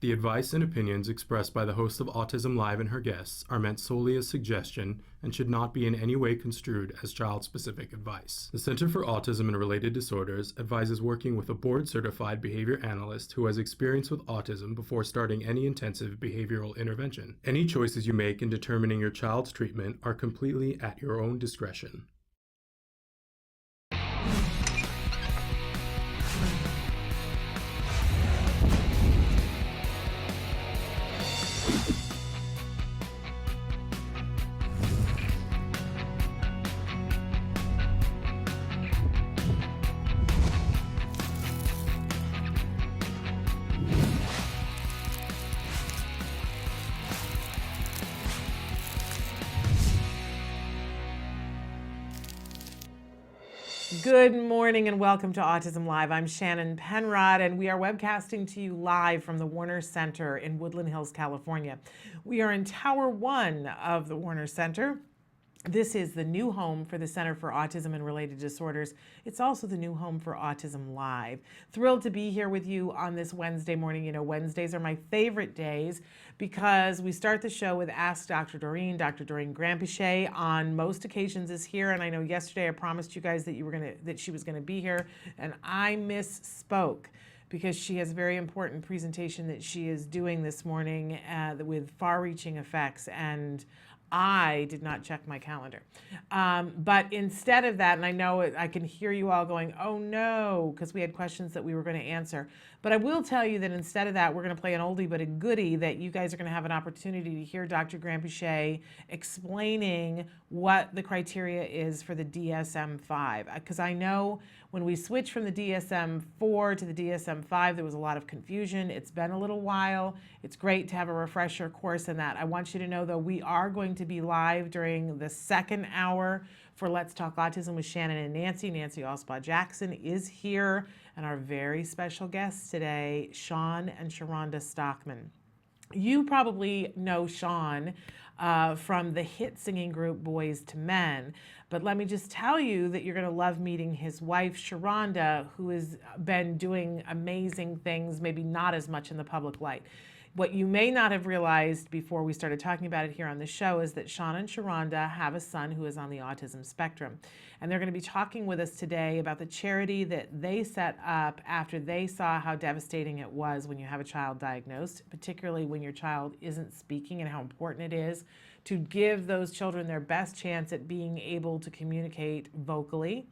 The advice and opinions expressed by the host of Autism Live and her guests are meant solely as suggestion and should not be in any way construed as child-specific advice. The Center for Autism and Related Disorders advises working with a board-certified behavior analyst who has experience with autism before starting any intensive behavioral intervention. Any choices you make in determining your child's treatment are completely at your own discretion. Good morning and welcome to Autism Live. I'm Shannon Penrod and we are webcasting to you live from the Warner Center in Woodland Hills, California. We are in Tower 1 of the Warner Center. This is the new home for the Center for Autism and Related Disorders. It's also the new home for Autism Live. Thrilled to be here with you on this Wednesday morning. You know, Wednesdays are my favorite days because we start the show with Ask Dr. Doreen. Dr. Doreen Granpeesheh on most occasions is here, and I know yesterday I promised you guys that she was gonna be here, and I misspoke because she has a very important presentation that she is doing this morning with far-reaching effects, and I did not check my calendar. But instead of that, and I know I can hear you all going, oh no, because we had questions that we were going to answer. But I will tell you that instead of that, we're going to play an oldie but a goodie that you guys are going to have an opportunity to hear Dr. Granpeesheh explaining what the criteria is for the DSM-5. Because I know when we switched from the DSM-4 to the DSM-5, there was a lot of confusion. It's been a little while. It's great to have a refresher course in that. I want you to know, though, we are going to be live during the second hour for Let's Talk Autism with Shannon and Nancy. Nancy Alspaugh-Jackson is here, and our very special guests today, Sean and Sharonda Stockman. You probably know Sean from the hit singing group Boys to Men, but let me just tell you that you're going to love meeting his wife, Sharonda, who has been doing amazing things, maybe not as much in the public light. What you may not have realized before we started talking about it here on the show is that Sean and Sharonda have a son who is on the autism spectrum. And they're going to be talking with us today about the charity that they set up after they saw how devastating it was when you have a child diagnosed, particularly when your child isn't speaking, and how important it is to give those children their best chance at being able to communicate vocally.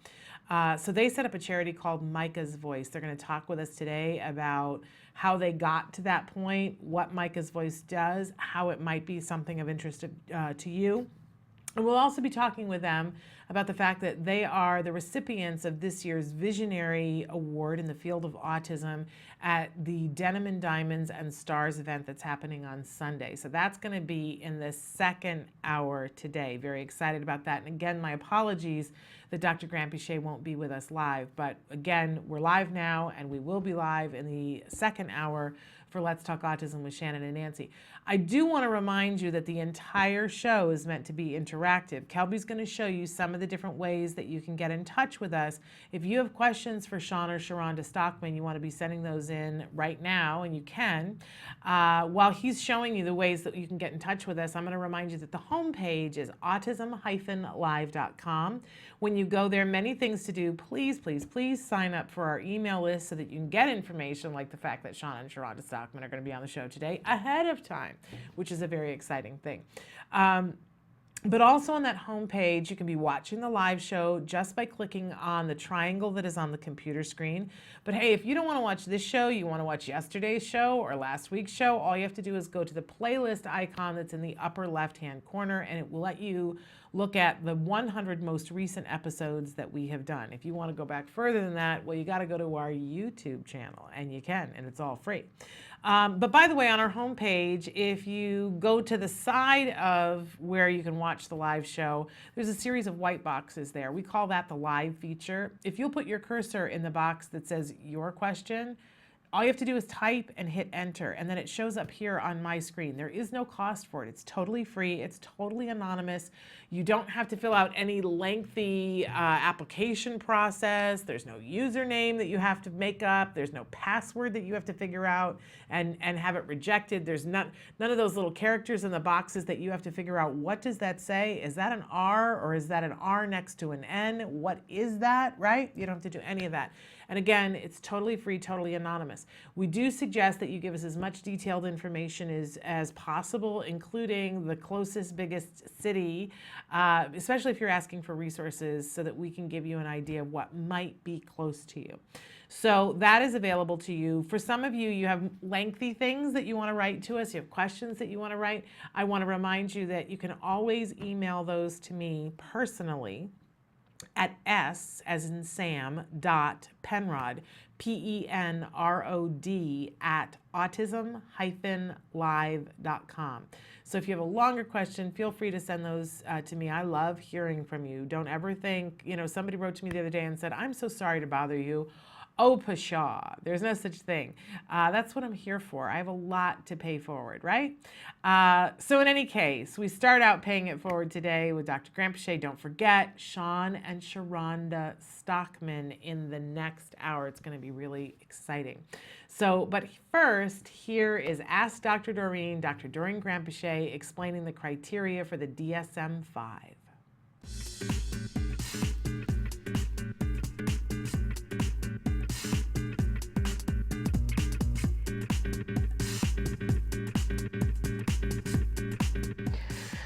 So they set up a charity called Micah's Voice. They're going to talk with us today about how they got to that point, what Micah's Voice does, how it might be something of interest to you. And we'll also be talking with them about the fact that they are the recipients of this year's Visionary Award in the field of autism at the Denim and Diamonds and Stars event that's happening on Sunday. So that's going to be in the second hour today. Very excited about that. And again, my apologies that Dr. Granpeesheh won't be with us live. But again, we're live now, and we will be live in the second hour for Let's Talk Autism with Shannon and Nancy. I do want to remind you that the entire show is meant to be interactive. Kelby's going to show you some of the different ways that you can get in touch with us. If you have questions for Sean or Sharonda Stockman, you want to be sending those in right now, and you can. While he's showing you the ways that you can get in touch with us, I'm going to remind you that the homepage is autism-live.com. When you go there, many things to do. Please, please, please sign up for our email list so that you can get information like the fact that Sean and Sharonda Stockman are going to be on the show today ahead of time, which is a very exciting thing. But also on that homepage, you can be watching the live show just by clicking on the triangle that is on the computer screen. But hey, if you don't want to watch this show, you want to watch yesterday's show or last week's show, all you have to do is go to the playlist icon that's in the upper left-hand corner, and it will let you look at the 100 most recent episodes that we have done. If you want to go back further than that, well, you got to go to our YouTube channel, and you can, and it's all free. But by the way, on our homepage, if you go to the side of where you can watch the live show, there's a series of white boxes there. We call that the live feature. If you'll put your cursor in the box that says your question, all you have to do is type and hit enter, and then it shows up here on my screen. There is no cost for it. It's totally free. It's totally anonymous. You don't have to fill out any lengthy application process. There's no username that you have to make up. There's no password that you have to figure out and have it rejected. There's none of those little characters in the boxes that you have to figure out, what does that say? Is that an R or is that an R next to an N? What is that, right? You don't have to do any of that. And again, it's totally free, totally anonymous. We do suggest that you give us as much detailed information as possible, including the closest, biggest city, especially if you're asking for resources, so that we can give you an idea of what might be close to you. So that is available to you. For some of you, you have lengthy things that you want to write to us. You have questions that you want to write. I want to remind you that you can always email those to me personally at s, as in Sam, .penrod, PENROD, at autism-live.com. So if you have a longer question, feel free to send those to me. I love hearing from you. Don't ever think, somebody wrote to me the other day and said, I'm so sorry to bother you. Oh, pshaw, there's no such thing. That's what I'm here for. I have a lot to pay forward, right? So in any case, we start out paying it forward today with Dr. Grampiche. Don't forget, Sean and Sharonda Stockman in the next hour. It's going to be really exciting. So, but first, here is Ask Dr. Doreen, Dr. Doreen Grampiche, explaining the criteria for the DSM-5.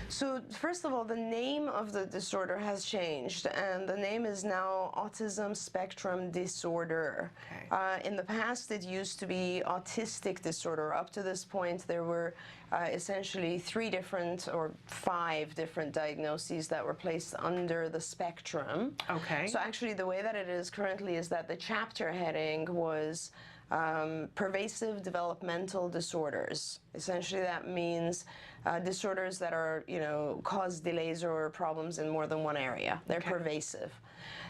So first of all, the name of the disorder has changed, and the name is now autism spectrum disorder. Okay. In the past, it used to be autistic disorder. Up to this point, there were essentially 3 different or 5 different diagnoses that were placed under the spectrum. Okay. So actually, the way that it is currently is that the chapter heading was pervasive developmental disorders. Essentially, that means disorders that are, cause delays or problems in more than one area. They're pervasive.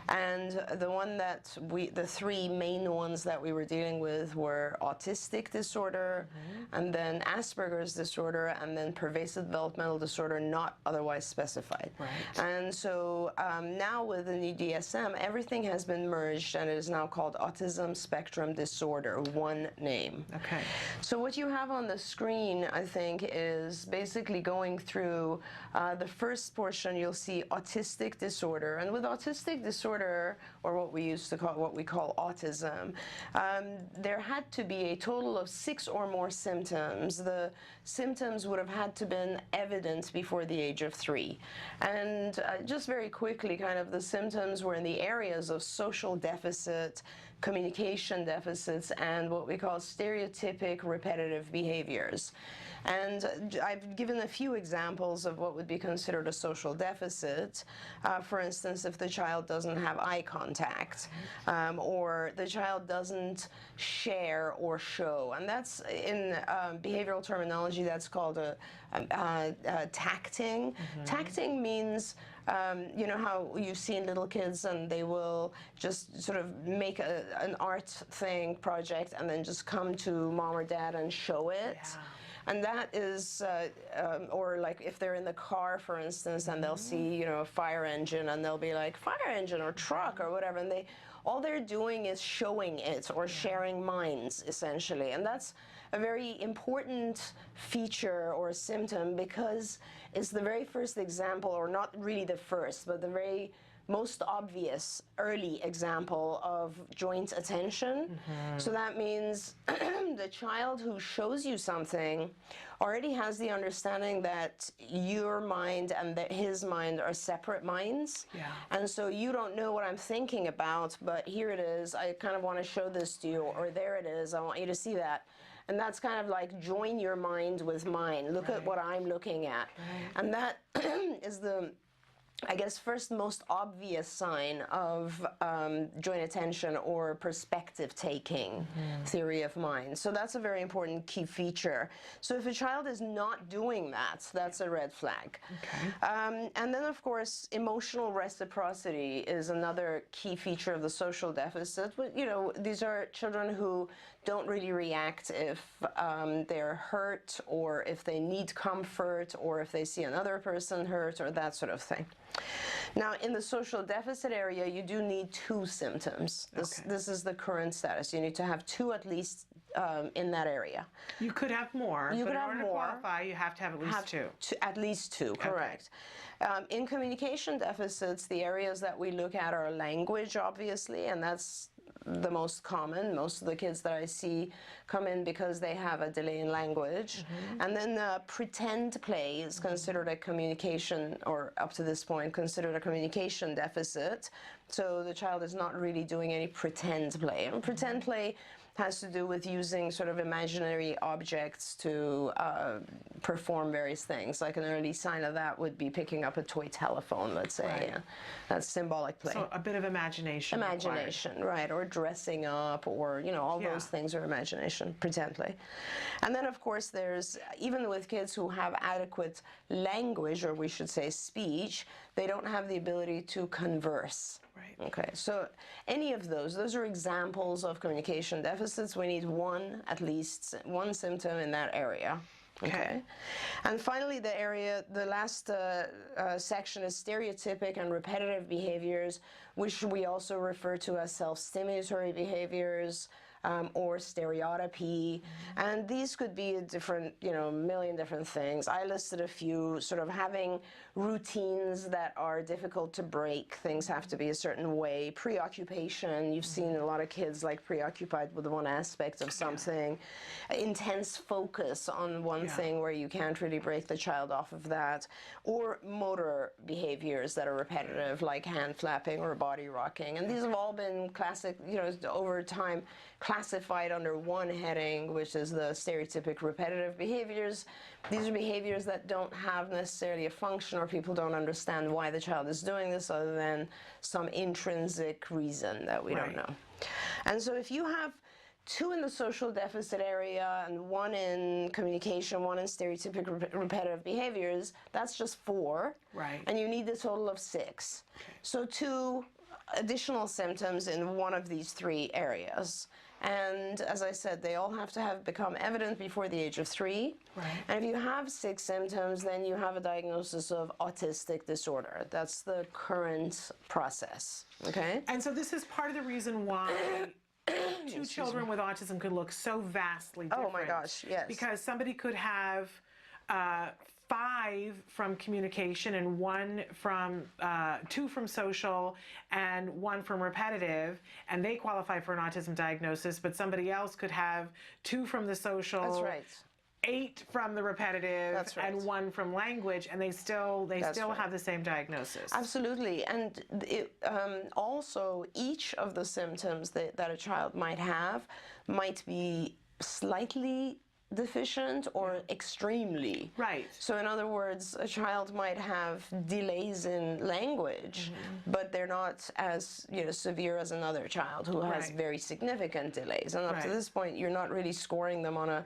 And the 3 main ones that we were dealing with were autistic disorder, and then Asperger's disorder, and then pervasive developmental disorder not otherwise specified. Right. And so now with the new DSM, everything has been merged, and it is now called autism spectrum disorder, one name. Okay. So what you have on the screen, I think, is basically going through the first portion. You'll see autistic disorder, and with autistic disorder, or what we call autism, there had to be a total of 6 or more symptoms. The symptoms would have had to been evident before the age of 3. And just very quickly, kind of the symptoms were in the areas of social deficit, communication deficits, and what we call stereotypic repetitive behaviors. And I've given a few examples of what would be considered a social deficit. For instance, if the child doesn't have eye contact, or the child doesn't share or show. And that's, in behavioral terminology, that's called tacting. Tacting means, how you've seen little kids and they will just sort of make an art thing project and then just come to mom or dad and show it. Yeah. And that is, or like if they're in the car, for instance, and they'll see, a fire engine, and they'll be like, fire engine or truck or whatever, and all they're doing is showing it or sharing minds, essentially. And that's a very important feature or symptom, because it's the very first example, or not really the first, but the very most obvious early example of joint attention. So that means the child who shows you something already has the understanding that your mind and that his mind are separate minds. Yeah. And so you don't know what I'm thinking about, but here it is, I kind of want to show this to you, or there it is, I want you to see that. And that's kind of like join your mind with mine. Look at what I'm looking at. And that is the, I guess, first most obvious sign of joint attention or perspective taking theory of mind. So that's a very important key feature. So if a child is not doing that, that's a red flag. Okay. And then, of course, emotional reciprocity is another key feature of the social deficit. These are children who don't really react if they're hurt, or if they need comfort, or if they see another person hurt, or that sort of thing. Now, in the social deficit area, you do need 2 symptoms. This is the current status. You need to have 2 at least in that area. You could have more, You but could in have order more. to qualify, you have to have at least 2. At least 2, correct. In communication deficits, the areas that we look at are language, obviously, and that's the most common. Most of the kids that I see come in because they have a delay in language. And then pretend play is considered a communication, or up to this point, considered a communication deficit. So the child is not really doing any pretend play. And pretend play has to do with using sort of imaginary objects to perform various things. Like an early sign of that would be picking up a toy telephone, let's say. Right. Yeah. That's symbolic play. So a bit of imagination. Imagination, right, or dressing up, or, you know, all those things are imagination, pretend play. And then, of course, there's, even with kids who have adequate language, or we should say speech, they don't have the ability to converse. Right. Okay, so any of those are examples of communication deficits. We need at least one symptom in that area. Okay. And finally, the last section is stereotypic and repetitive behaviors, which we also refer to as self-stimulatory behaviors, or stereotypy. And these could be a different, million different things. I listed a few, sort of having routines that are difficult to break. Things have to be a certain way. Preoccupation, you've seen a lot of kids like preoccupied with one aspect of something. Intense focus on one thing where you can't really break the child off of that. Or motor behaviors that are repetitive, like hand flapping or body rocking. And these have all been classic, over time, classified under one heading, which is the stereotypic repetitive behaviors. These are behaviors that don't have necessarily a function, or people don't understand why the child is doing this other than some intrinsic reason that we don't know. And so if you have 2 in the social deficit area and 1 in communication, 1 in stereotypic repetitive behaviors, that's just 4. Right. And you need a total of 6. So 2 additional symptoms in one of these 3 areas. And as I said, they all have to have become evident before the age of 3. Right. And if you have 6 symptoms, then you have a diagnosis of autistic disorder. That's the current process. Okay? And so this is part of the reason why 2 children with autism could look so vastly different. Oh my gosh, yes. Because somebody could have 5 from communication and 2 from social and 1 from repetitive, and they qualify for an autism diagnosis, but somebody else could have 2 from the social. That's right. 8 from the repetitive. That's right. And 1 from language, and they still have the same diagnosis. Absolutely. And also, each of the symptoms that a child might have might be slightly deficient or extremely. Right. So in other words, a child might have delays in language, but they're not as severe as another child who has very significant delays. And up to this point, you're not really scoring them on a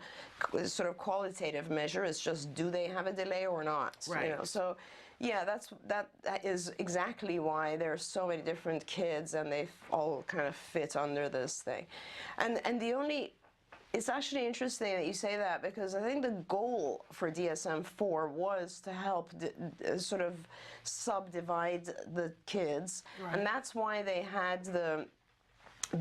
sort of qualitative measure. It's just, do they have a delay or not? Right. So yeah, that is exactly why there are so many different kids, and they all kind of fit under this thing. And it's actually interesting that you say that, because I think the goal for DSM-4 was to help sort of subdivide the kids, and that's why they had the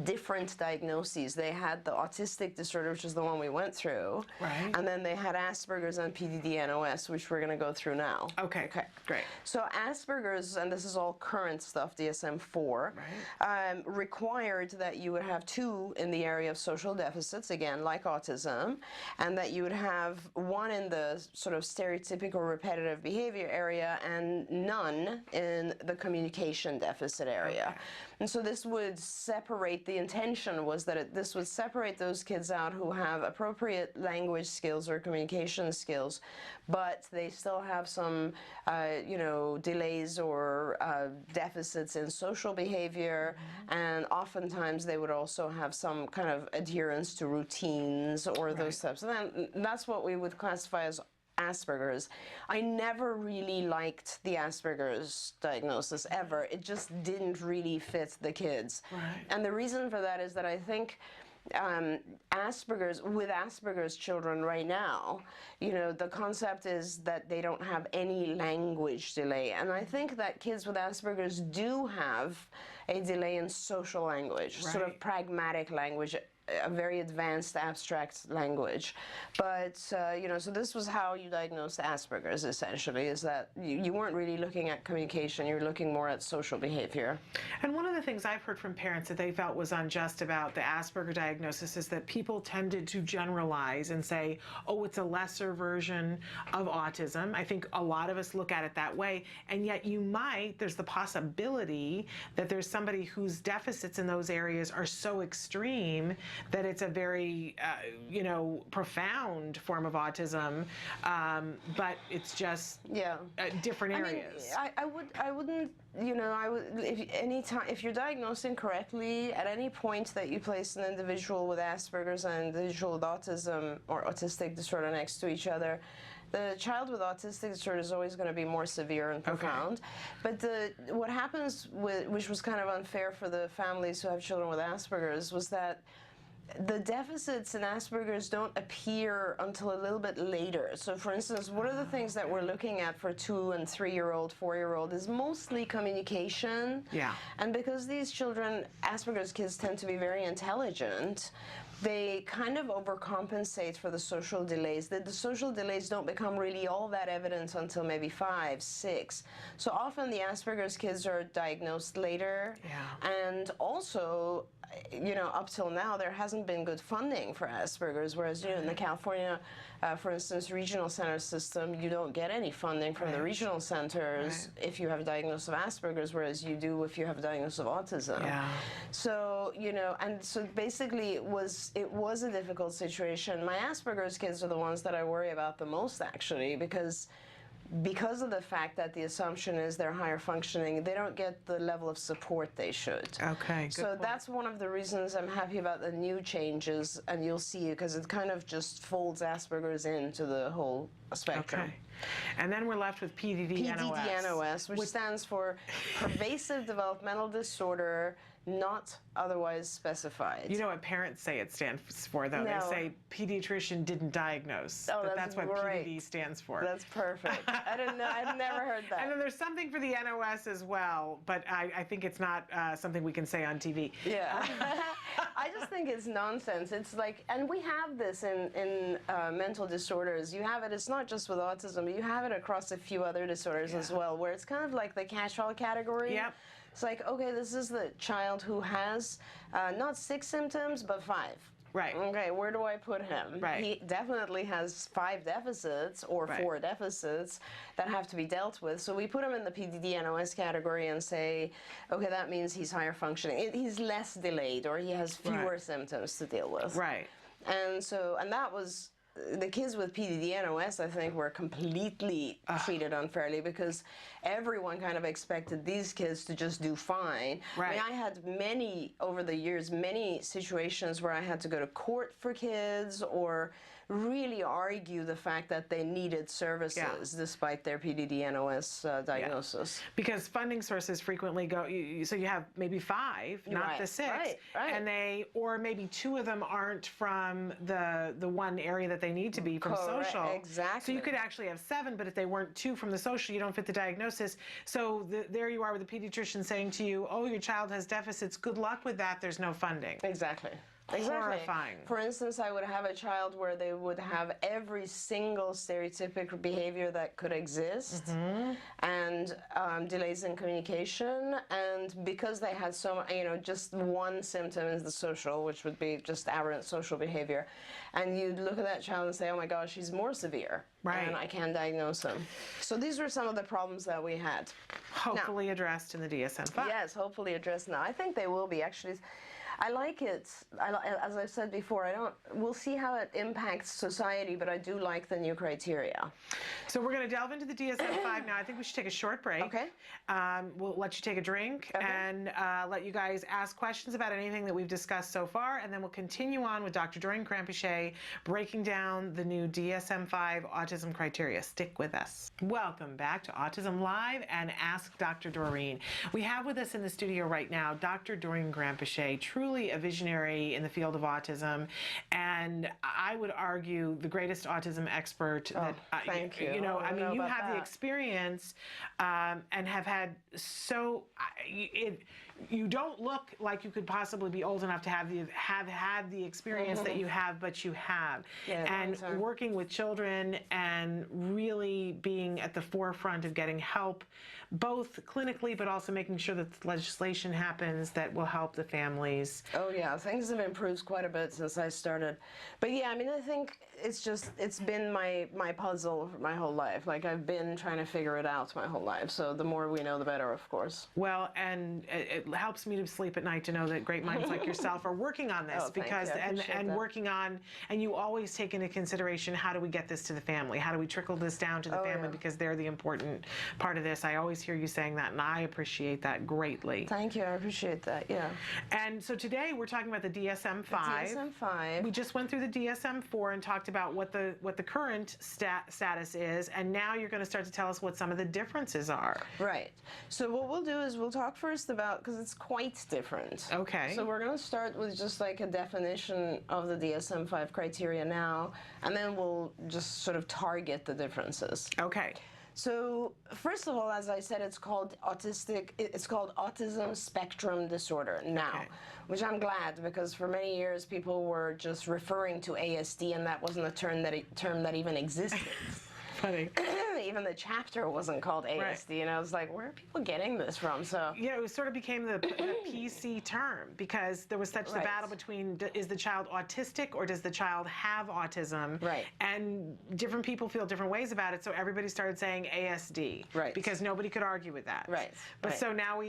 different diagnoses. They had the autistic disorder, which is the one we went through, and then they had Asperger's and PDD-NOS, which we're going to go through now. Okay, great. So Asperger's, and this is all current stuff, DSM-4, required that you would have 2 in the area of social deficits, again, like autism, and that you would have 1 in the sort of stereotypical repetitive behavior area and none in the communication deficit area. And so this would separate, the intention was that this would separate those kids out who have appropriate language skills or communication skills, but they still have some, delays or deficits in social behavior, and oftentimes they would also have some kind of adherence to routines or those types. And that's what we would classify as Asperger's. I never really liked the Asperger's diagnosis ever. It just didn't really fit the kids. And the reason for that is that I think Asperger's children right now, the concept is that they don't have any language delay. And I think that kids with Asperger's do have a delay in social language, sort of pragmatic language, a very advanced abstract language. But, so this was how you diagnosed Asperger's, essentially, is that you weren't really looking at communication, you were looking more at social behavior. And one of the things I've heard from parents that they felt was unjust about the Asperger diagnosis is that people tended to generalize and say, oh, it's a lesser version of autism. I think a lot of us look at it that way, and yet there's the possibility that there's somebody whose deficits in those areas are so extreme that it's a very, profound form autism, but it's just different areas. I wouldn't, if you're diagnosed incorrectly, at any point that you place an individual with Asperger's and an individual with autism or autistic disorder next to each other, the child with autistic disorder is always going to be more severe and profound. But what happens, which was kind of unfair for the families who have children with Asperger's, was that the deficits in Asperger's don't appear until a little bit later. So for instance, one of the things that we're looking at for 2- and 3-year-old, 4-year-old is mostly communication. Yeah. And because these children, Asperger's kids, tend to be very intelligent, they kind of overcompensate for the social delays. The social delays don't become really all that evident until maybe 5, 6. So often the Asperger's kids are diagnosed later. Yeah. And also, up till now, there hasn't been good funding for Asperger's, whereas, in the California, for instance, regional center system, you don't get any funding from the regional centers if you have a diagnosis of Asperger's, whereas you do if you have a diagnosis of autism. Yeah. So, and so basically it was a difficult situation. My Asperger's kids are the ones that I worry about the most, actually, because of the fact that the assumption is they're higher functioning, they don't get the level of support they should. Okay, good So point. that's one of the reasons I'm happy about the new changes, and you'll see, because it kind of just folds Asperger's into the whole spectrum. Okay. And then we're left with PDD-NOS. PDD-NOS, which stands for Pervasive Developmental Disorder Not Otherwise Specified. You know what parents say it stands for, though? No. They say pediatrician didn't diagnose. Oh, but that's what great. PDD stands for. That's perfect. I didn't know. I'd never heard that. And then there's something for the NOS as well, but I think it's not something we can say on TV. Yeah. I just think it's nonsense. It's like, and we have this in mental disorders. You have it, it's not just with autism, but you have it across a few other disorders as well, where it's kind of like the catch-all category. Yep. It's like, okay, this is the child who has not 6 symptoms, but 5. Right. Okay, where do I put him? Right. He definitely has 5 deficits or 4 deficits that have to be dealt with. So we put him in the PDD-NOS category and say, okay, that means he's higher functioning. He's less delayed, or he has fewer symptoms to deal with. Right. And that was, the kids with PDD-NOS, I think, were completely treated unfairly, because everyone kind of expected these kids to just do fine. Right. I mean, I had over the years, many situations where I had to go to court for kids, or really argue the fact that they needed services despite their PDD-NOS diagnosis. Because funding sources frequently go, so you have maybe 5, not the 6, and or maybe 2 of them aren't from the one area that they need to be from social. Exactly. So you could actually have 7, but if they weren't 2 from the social, you don't fit the diagnosis. So there you are with the pediatrician saying to you, oh, your child has deficits, good luck with that, there's no funding. Exactly. Horrifying. For instance, I would have a child where they would have every single stereotypic behavior that could exist, and delays in communication, and because they had just one symptom is the social, which would be just aberrant social behavior, and you'd look at that child and say, oh my gosh, he's more severe, and I can't diagnose him. So these were some of the problems that we had. Hopefully addressed in the DSM-5. Yes, hopefully addressed now. I think they will be, actually. I like it. As I've said before, we'll see how it impacts society, but I do like the new criteria. So we're going to delve into the DSM-5 now. I think we should take a short break. Okay. We'll let you take a drink and let you guys ask questions about anything that we've discussed so far, and then we'll continue on with Dr. Doreen Granpeesheh breaking down the new DSM-5 autism criteria. Stick with us. Welcome back to Autism Live and Ask Dr. Doreen. We have with us in the studio right now Dr. Doreen Granpeesheh, truly truly a visionary in the field of autism, and I would argue the greatest autism expert. Thank you. You know, I mean, you about have the that. experience and have had you don't look like you could possibly be old enough to have had the experience that you have, but you have. Yeah, and thanks, sir. working with children and really being at the forefront of getting help, both clinically, but also making sure that legislation happens that will help the families. Oh yeah, things have improved quite a bit since I started. But yeah, I mean, I think it's been my puzzle my whole life. Like, I've been trying to figure it out my whole life. So the more we know, the better, of course. Well, and it helps me to sleep at night to know that great minds like yourself are working on this, Oh, thank because you. I appreciate and that. working on, and you always take into consideration, how do we get this to the family? How do we trickle this down to the family? yeah. Because they're the important part of this. I always hear you saying that, and I appreciate that greatly. Thank you. I appreciate that. Yeah. And so today we're talking about the DSM-5. DSM-5. We just went through the DSM-4 and talked about what the current status is, and now you're going to start to tell us what some of the differences are. Right. So what we'll do is we'll talk first about, because it's quite different. Okay. So we're going to start with just like a definition of the DSM-5 criteria now, and then we'll just sort of target the differences. Okay. So first of all, as I said, it's called autism spectrum disorder now, Okay. which I'm glad, because for many years people were just referring to ASD, and that wasn't a term that even existed. Funny. Even the chapter wasn't called ASD, and I was like, where are people getting this from? So Yeah, it sort of became the PC term, because there was such the Right. battle between, is the child autistic or does the child have autism? Right. And different people feel different ways about it, so everybody started saying ASD. Right. Because nobody could argue with that. Right, But right. so now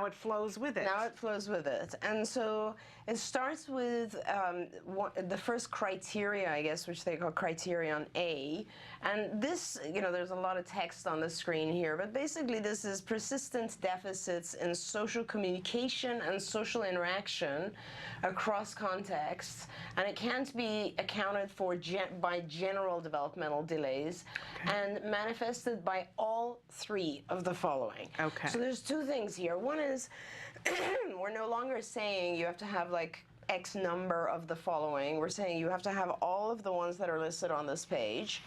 it flows with it. now it flows with it. And so it starts with the first criteria, I guess, which they call criterion A. And this, there's a lot of text on the screen here, but basically this is persistent deficits in social communication and social interaction across contexts, and it can't be accounted for by general developmental delays, and manifested by all three of the following. Okay. So there's two things here. One is we're no longer saying you have to have like X number of the following. We're saying you have to have all of the ones that are listed on this page.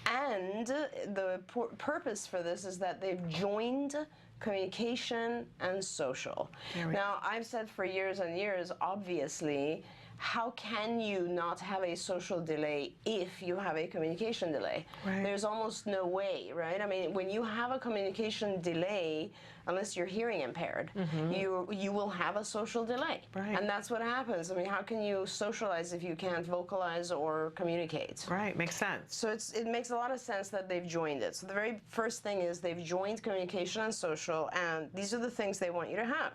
And the purpose for this is that they've joined communication and social. Now, I've said for years and years, obviously, how can you not have a social delay if you have a communication delay? Right. There's almost no way, right? I mean, when you have a communication delay, unless you're hearing impaired, you will have a social delay. Right. And that's what happens. I mean, how can you socialize if you can't vocalize or communicate? Right, makes sense. So it makes a lot of sense that they've joined it. So the very first thing is they've joined communication and social, and these are the things they want you to have.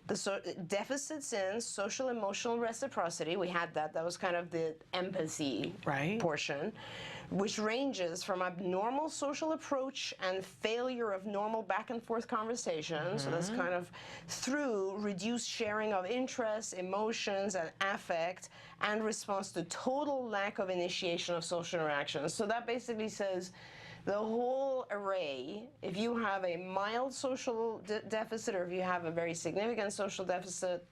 The deficits in social emotional reciprocity, we had that. That was kind of the empathy Right. portion, which ranges from abnormal social approach and failure of normal back and forth conversation. So that's kind of through reduced sharing of interests, emotions, and affect, and response to total lack of initiation of social interactions. So that basically says the whole array, if you have a mild social deficit or if you have a very significant social deficit,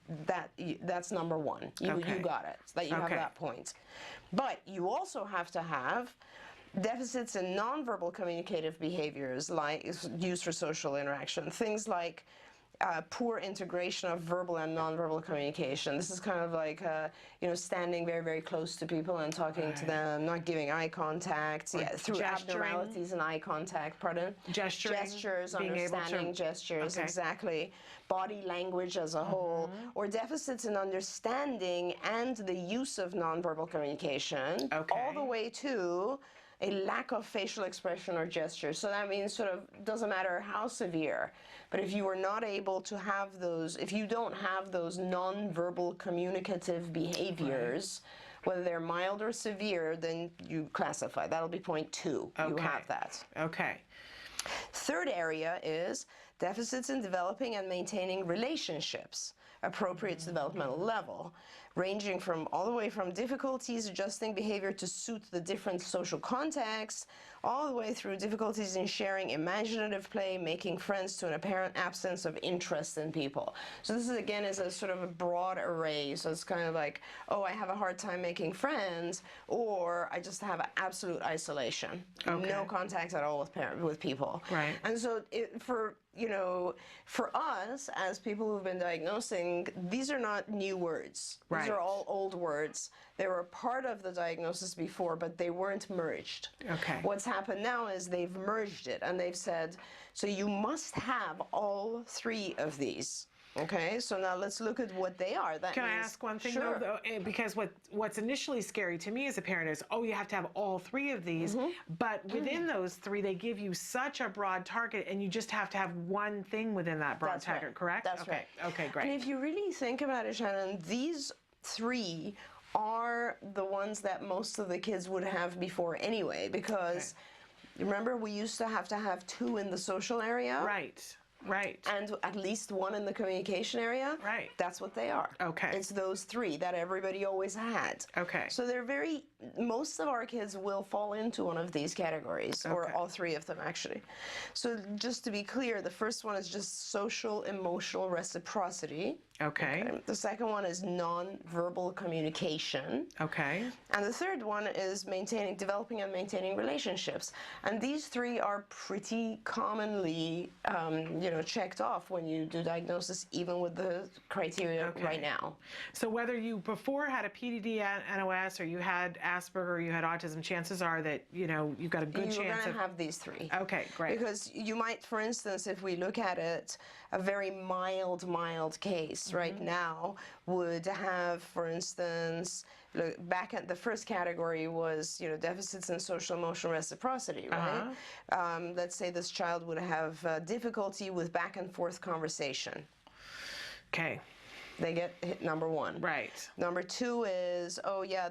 that's number one. You got it, that you have that point. But you also have to have deficits in nonverbal communicative behaviors like used for social interaction. Things like poor integration of verbal and nonverbal communication. This is kind of like, standing very, very close to people and talking to them, not giving eye contact, through gesturing. abnormalities in eye contact, Gesturing, gestures, being able to- understanding gestures, Okay. exactly, body language as a whole, or deficits in understanding and the use of nonverbal communication, all the way to a lack of facial expression or gesture. So that means sort of doesn't matter how severe, but if you are not able to have those, if you don't have those nonverbal communicative behaviors, whether they're mild or severe, then you classify. That'll be point 2. You have that. Okay. Third area is deficits in developing and maintaining relationships appropriate to developmental level, ranging from all the way from difficulties adjusting behavior to suit the different social contexts, all the way through difficulties in sharing imaginative play, making friends to an apparent absence of interest in people. So this is, again, is a sort of a broad array. So it's kind of like, oh, I have a hard time making friends, or I just have absolute isolation, no contact at all with people. Right. And so for us as people who've been diagnosing, these are not new words. Right. These are all old words. They were part of the diagnosis before, but they weren't merged. Okay. What's happened now is they've merged it, and they've said, so you must have all three of these. Okay, so now let's look at what they are. That Can I means, ask one thing, sure. though? Because what's initially scary to me as a parent is, oh, you have to have all three of these, but within those three, they give you such a broad target, and you just have to have one thing within that broad That's target, right. correct? That's okay. right. Okay, great. And if you really think about it, Shannon, these three are the ones that most of the kids would have before anyway, because remember, we used to have two in the social area. Right. Right. And at least one in the communication area. Right. That's what they are. Okay. It's those three that everybody always had. Okay. So most of our kids will fall into one of these categories, or all three of them actually. So just to be clear, the first one is just social emotional reciprocity. Okay. The second one is non-verbal communication. Okay. And the third one is developing and maintaining relationships. And these three are pretty commonly, checked off when you do diagnosis, even with the criteria right now. So whether you before had a PDD NOS, or you had Asperger, or you had autism, chances are that, you've got a good chance You're going of... to have these three. Okay, great. Because you might, for instance, if we look at it, a very mild case right now would have, for instance, look, back at the first category was, deficits in social emotional reciprocity, right? Let's say this child would have difficulty with back and forth conversation. Okay. They get hit number one. Right. Number two is,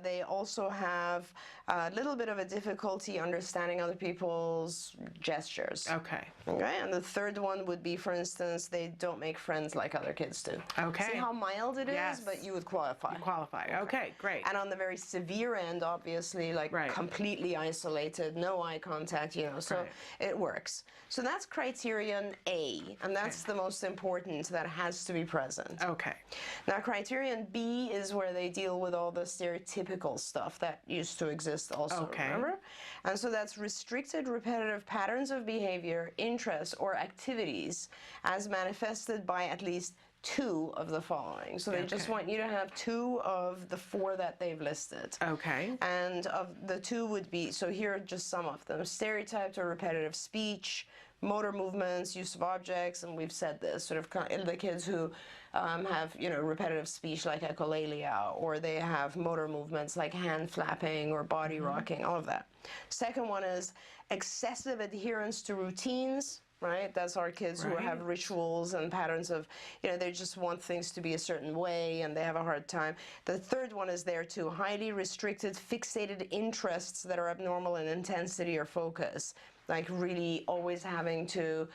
they also have a little bit of a difficulty understanding other people's gestures. Okay. Okay, and the third one would be, for instance, they don't make friends like other kids do. Okay. See how mild it is, Yes. but you would qualify. Okay, great. And on the very severe end, obviously, completely isolated, no eye contact, so it works. So that's criterion A, and that's the most important that has to be present. Okay. Now, criterion B is where they deal with all the stereotypical stuff that used to exist also, remember? And so that's restricted repetitive patterns of behavior, interests, or activities as manifested by at least two of the following. So they just want you to have two of the four that they've listed. Okay. And of the two would be, so here are just some of them: stereotyped or repetitive speech, motor movements, use of objects, and we've said this, sort of the kids who have, repetitive speech like echolalia, or they have motor movements like hand flapping or body rocking, all of that. Second one is excessive adherence to routines. Right? That's our kids who have rituals and patterns of, they just want things to be a certain way, and they have a hard time. The third one is there too: highly restricted, fixated interests that are abnormal in intensity or focus, like really always having to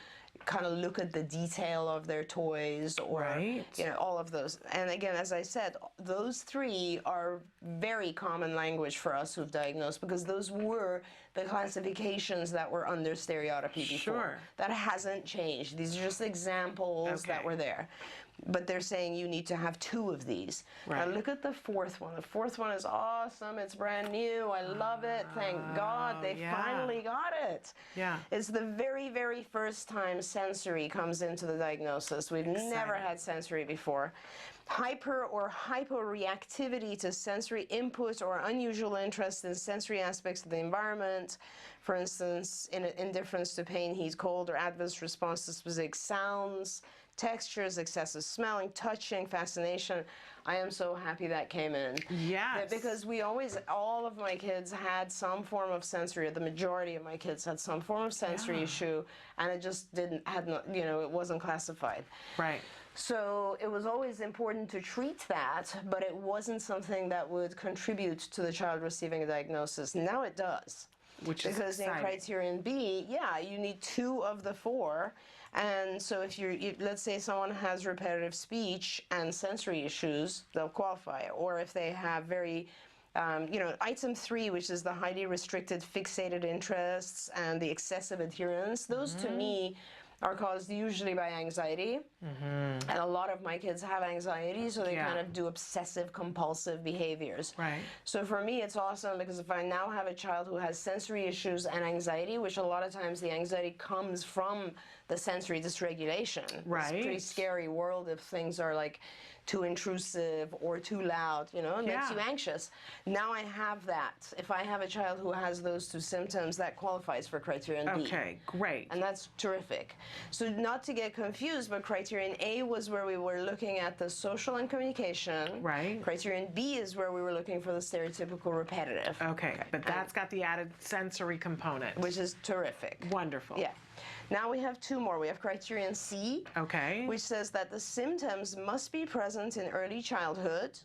kind of look at the detail of their toys, or all of those. And again, as I said, those three are very common language for us who've diagnosed, because those were the classifications that were under stereotypy before. That hasn't changed. These are just examples that were there. But they're saying you need to have two of these. Now look at the fourth one. The fourth one is awesome. It's brand new. I love it. Thank God they finally got it. Yeah. It's the very, very first time sensory comes into the diagnosis. We've never had sensory before. Hyper or hyporeactivity to sensory input or unusual interest in sensory aspects of the environment. For instance, indifference to pain, heat, cold, or adverse response to specific sounds, textures, excessive smelling, touching, fascination. I am so happy that came in. Yes. Because all of my kids had some form of sensory, the majority of my kids had some form of sensory issue, and it just it wasn't classified. Right. So it was always important to treat that, but it wasn't something that would contribute to the child receiving a diagnosis. Now it does. which is because exciting. in criterion B, you need 2 of the 4. And so if let's say someone has repetitive speech and sensory issues, they'll qualify. Or if they have very, item 3, which is the highly restricted fixated interests and the excessive adherence, those to me are caused usually by anxiety. And a lot of my kids have anxiety, so they kind of do obsessive compulsive behaviors. Right. So for me, it's awesome because if I now have a child who has sensory issues and anxiety, which a lot of times the anxiety comes from the sensory dysregulation. Right. It's a pretty scary world if things are like too intrusive or too loud, it makes you anxious. Now I have that. If I have a child who has those 2 symptoms, that qualifies for criterion B. Okay, great. And that's terrific. So not to get confused, but criterion A was where we were looking at the social and communication. Right. Criterion B is where we were looking for the stereotypical repetitive. Okay, but that's got the added sensory component. Which is terrific. Wonderful. Yeah. Now we have 2 more. We have criterion C, Okay. which says that the symptoms must be present in early childhood.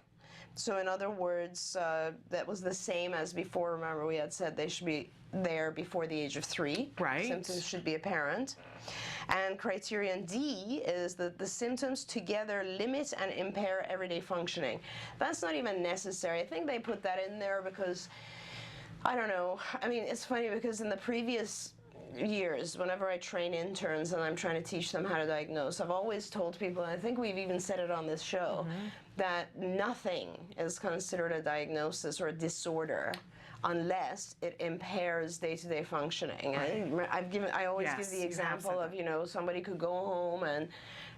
So in other words, that was the same as before. Remember, we had said they should be there before the age of 3. Right. Symptoms should be apparent. And criterion D is that the symptoms together limit and impair everyday functioning. That's not even necessary. I think they put that in there because, I don't know. I mean, it's funny because in the previous years, whenever I train interns and I'm trying to teach them how to diagnose, I've always told people, and I think we've even said it on this show, that nothing is considered a diagnosis or a disorder unless it impairs day-to-day functioning. I always give the example of, somebody could go home and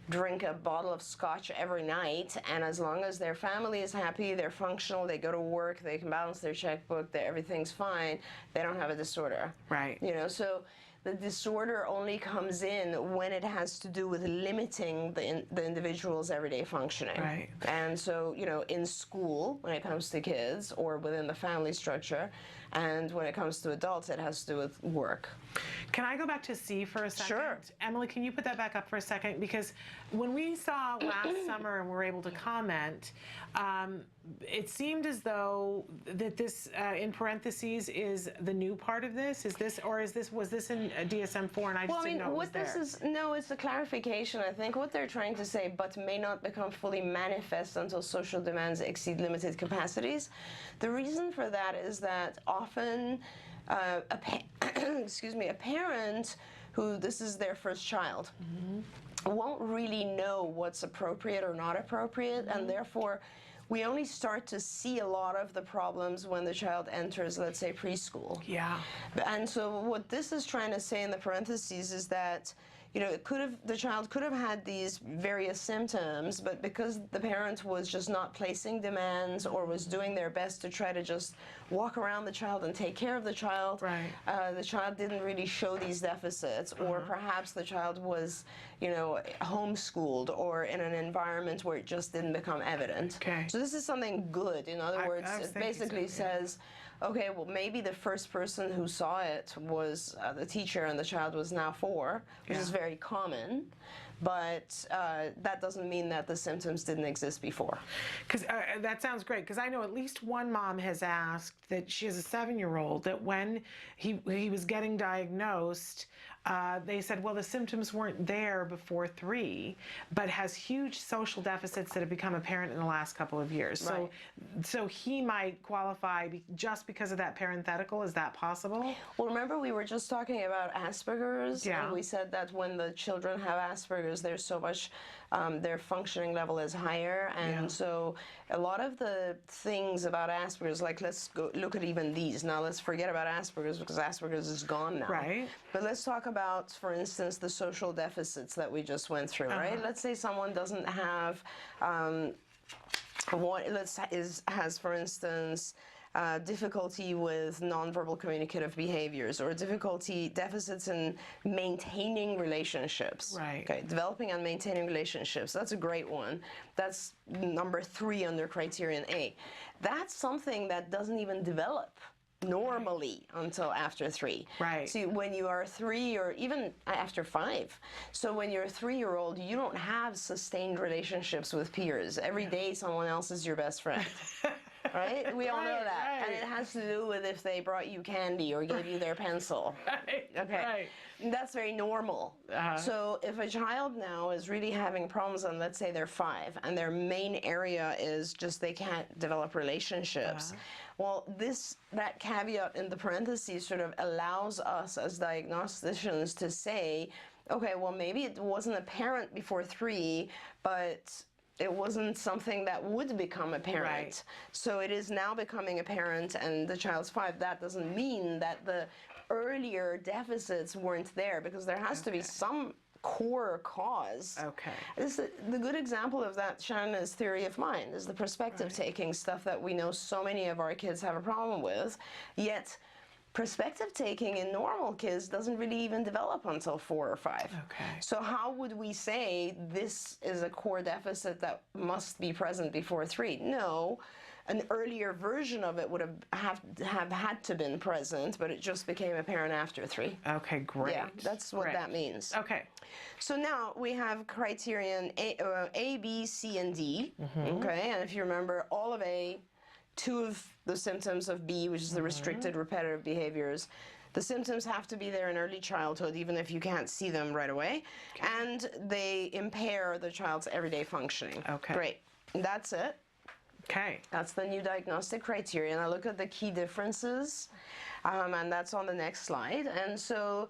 drink a bottle of scotch every night, and as long as their family is happy, they're functional, they go to work, they can balance their checkbook, everything's fine, they don't have a disorder. Right. So the disorder only comes in when it has to do with limiting the individual's everyday functioning. Right. And so, in school, when it comes to kids, or within the family structure, and when it comes to adults, it has to do with work. Can I go back to C for a second? Sure. Emily, can you put that back up for a second? Because when we saw last summer and were able to comment, it seemed as though that this, in parentheses, is the new part of this. Is this, or was this in DSM-4 and I just didn't know it was there? No, it's a clarification. I think what they're trying to say, but may not become fully manifest until social demands exceed limited capacities. The reason for that is that often a parent who this is their first child won't really know what's appropriate or not appropriate, and therefore we only start to see a lot of the problems when the child enters, let's say, preschool. Yeah. And so what this is trying to say in the parentheses is that the child could have had these various symptoms, but because the parent was just not placing demands or was doing their best to try to just walk around the child and take care of the child, right. The child didn't really show these deficits, or perhaps the child was, homeschooled or in an environment where it just didn't become evident. Okay. So this is something good. In other words, it basically says, okay, well, maybe the first person who saw it was the teacher and the child was now 4, which is very common, but that doesn't mean that the symptoms didn't exist before. Because that sounds great, because I know at least one mom has asked that she has a 7-year-old that when he was getting diagnosed, they said, well, the symptoms weren't there before 3, but has huge social deficits that have become apparent in the last couple of years. Right. So he might qualify just because of that parenthetical. Is that possible? Well, remember we were just talking about Asperger's, and we said that when the children have Asperger's, there's so much, their functioning level is higher, and so a lot of the things about Asperger's, like let's go look at even these. Now let's forget about Asperger's because Asperger's is gone now. Right. But let's talk about, for instance, the social deficits that we just went through, right? Let's say someone doesn't have, has, for instance, difficulty with nonverbal communicative behaviors, or deficits in maintaining relationships. Right. Okay, developing and maintaining relationships. That's a great one. That's number 3 under criterion A. That's something that doesn't even develop normally until after 3. Right. So when you are 3, or even after 5. So when you're a 3-year-old, you don't have sustained relationships with peers. Every day someone else is your best friend. right? We all know Right, that. And right. it has to do with if they brought you candy or gave you their pencil. Right, Okay. right. That's very normal. So if a child now is really having problems, and let's say they're 5, and their main area is just they can't develop relationships, well, that caveat in the parentheses sort of allows us as diagnosticians to say, okay, well, maybe it wasn't apparent before 3, but it wasn't something that would become apparent. Right. So it is now becoming apparent, and the child's 5. That doesn't mean that the earlier deficits weren't there, because there has to be some core cause. Okay. The good example of that, Shannon, is theory of mind, is the perspective taking stuff that we know so many of our kids have a problem with, yet perspective taking in normal kids doesn't really even develop until 4 or 5. Okay. So how would we say this is a core deficit that must be present before 3? No. An earlier version of it would have had to been present, but it just became apparent after 3. Okay, great. Yeah, that's what that means. Okay. So now we have criterion A, B, C, and D. Okay, and if you remember, all of A, 2 of the symptoms of B, which is the restricted repetitive behaviors, the symptoms have to be there in early childhood, even if you can't see them right away, and they impair the child's everyday functioning. Okay. Great. That's it. Okay. That's the new diagnostic criteria. And I look at the key differences, and that's on the next slide. And so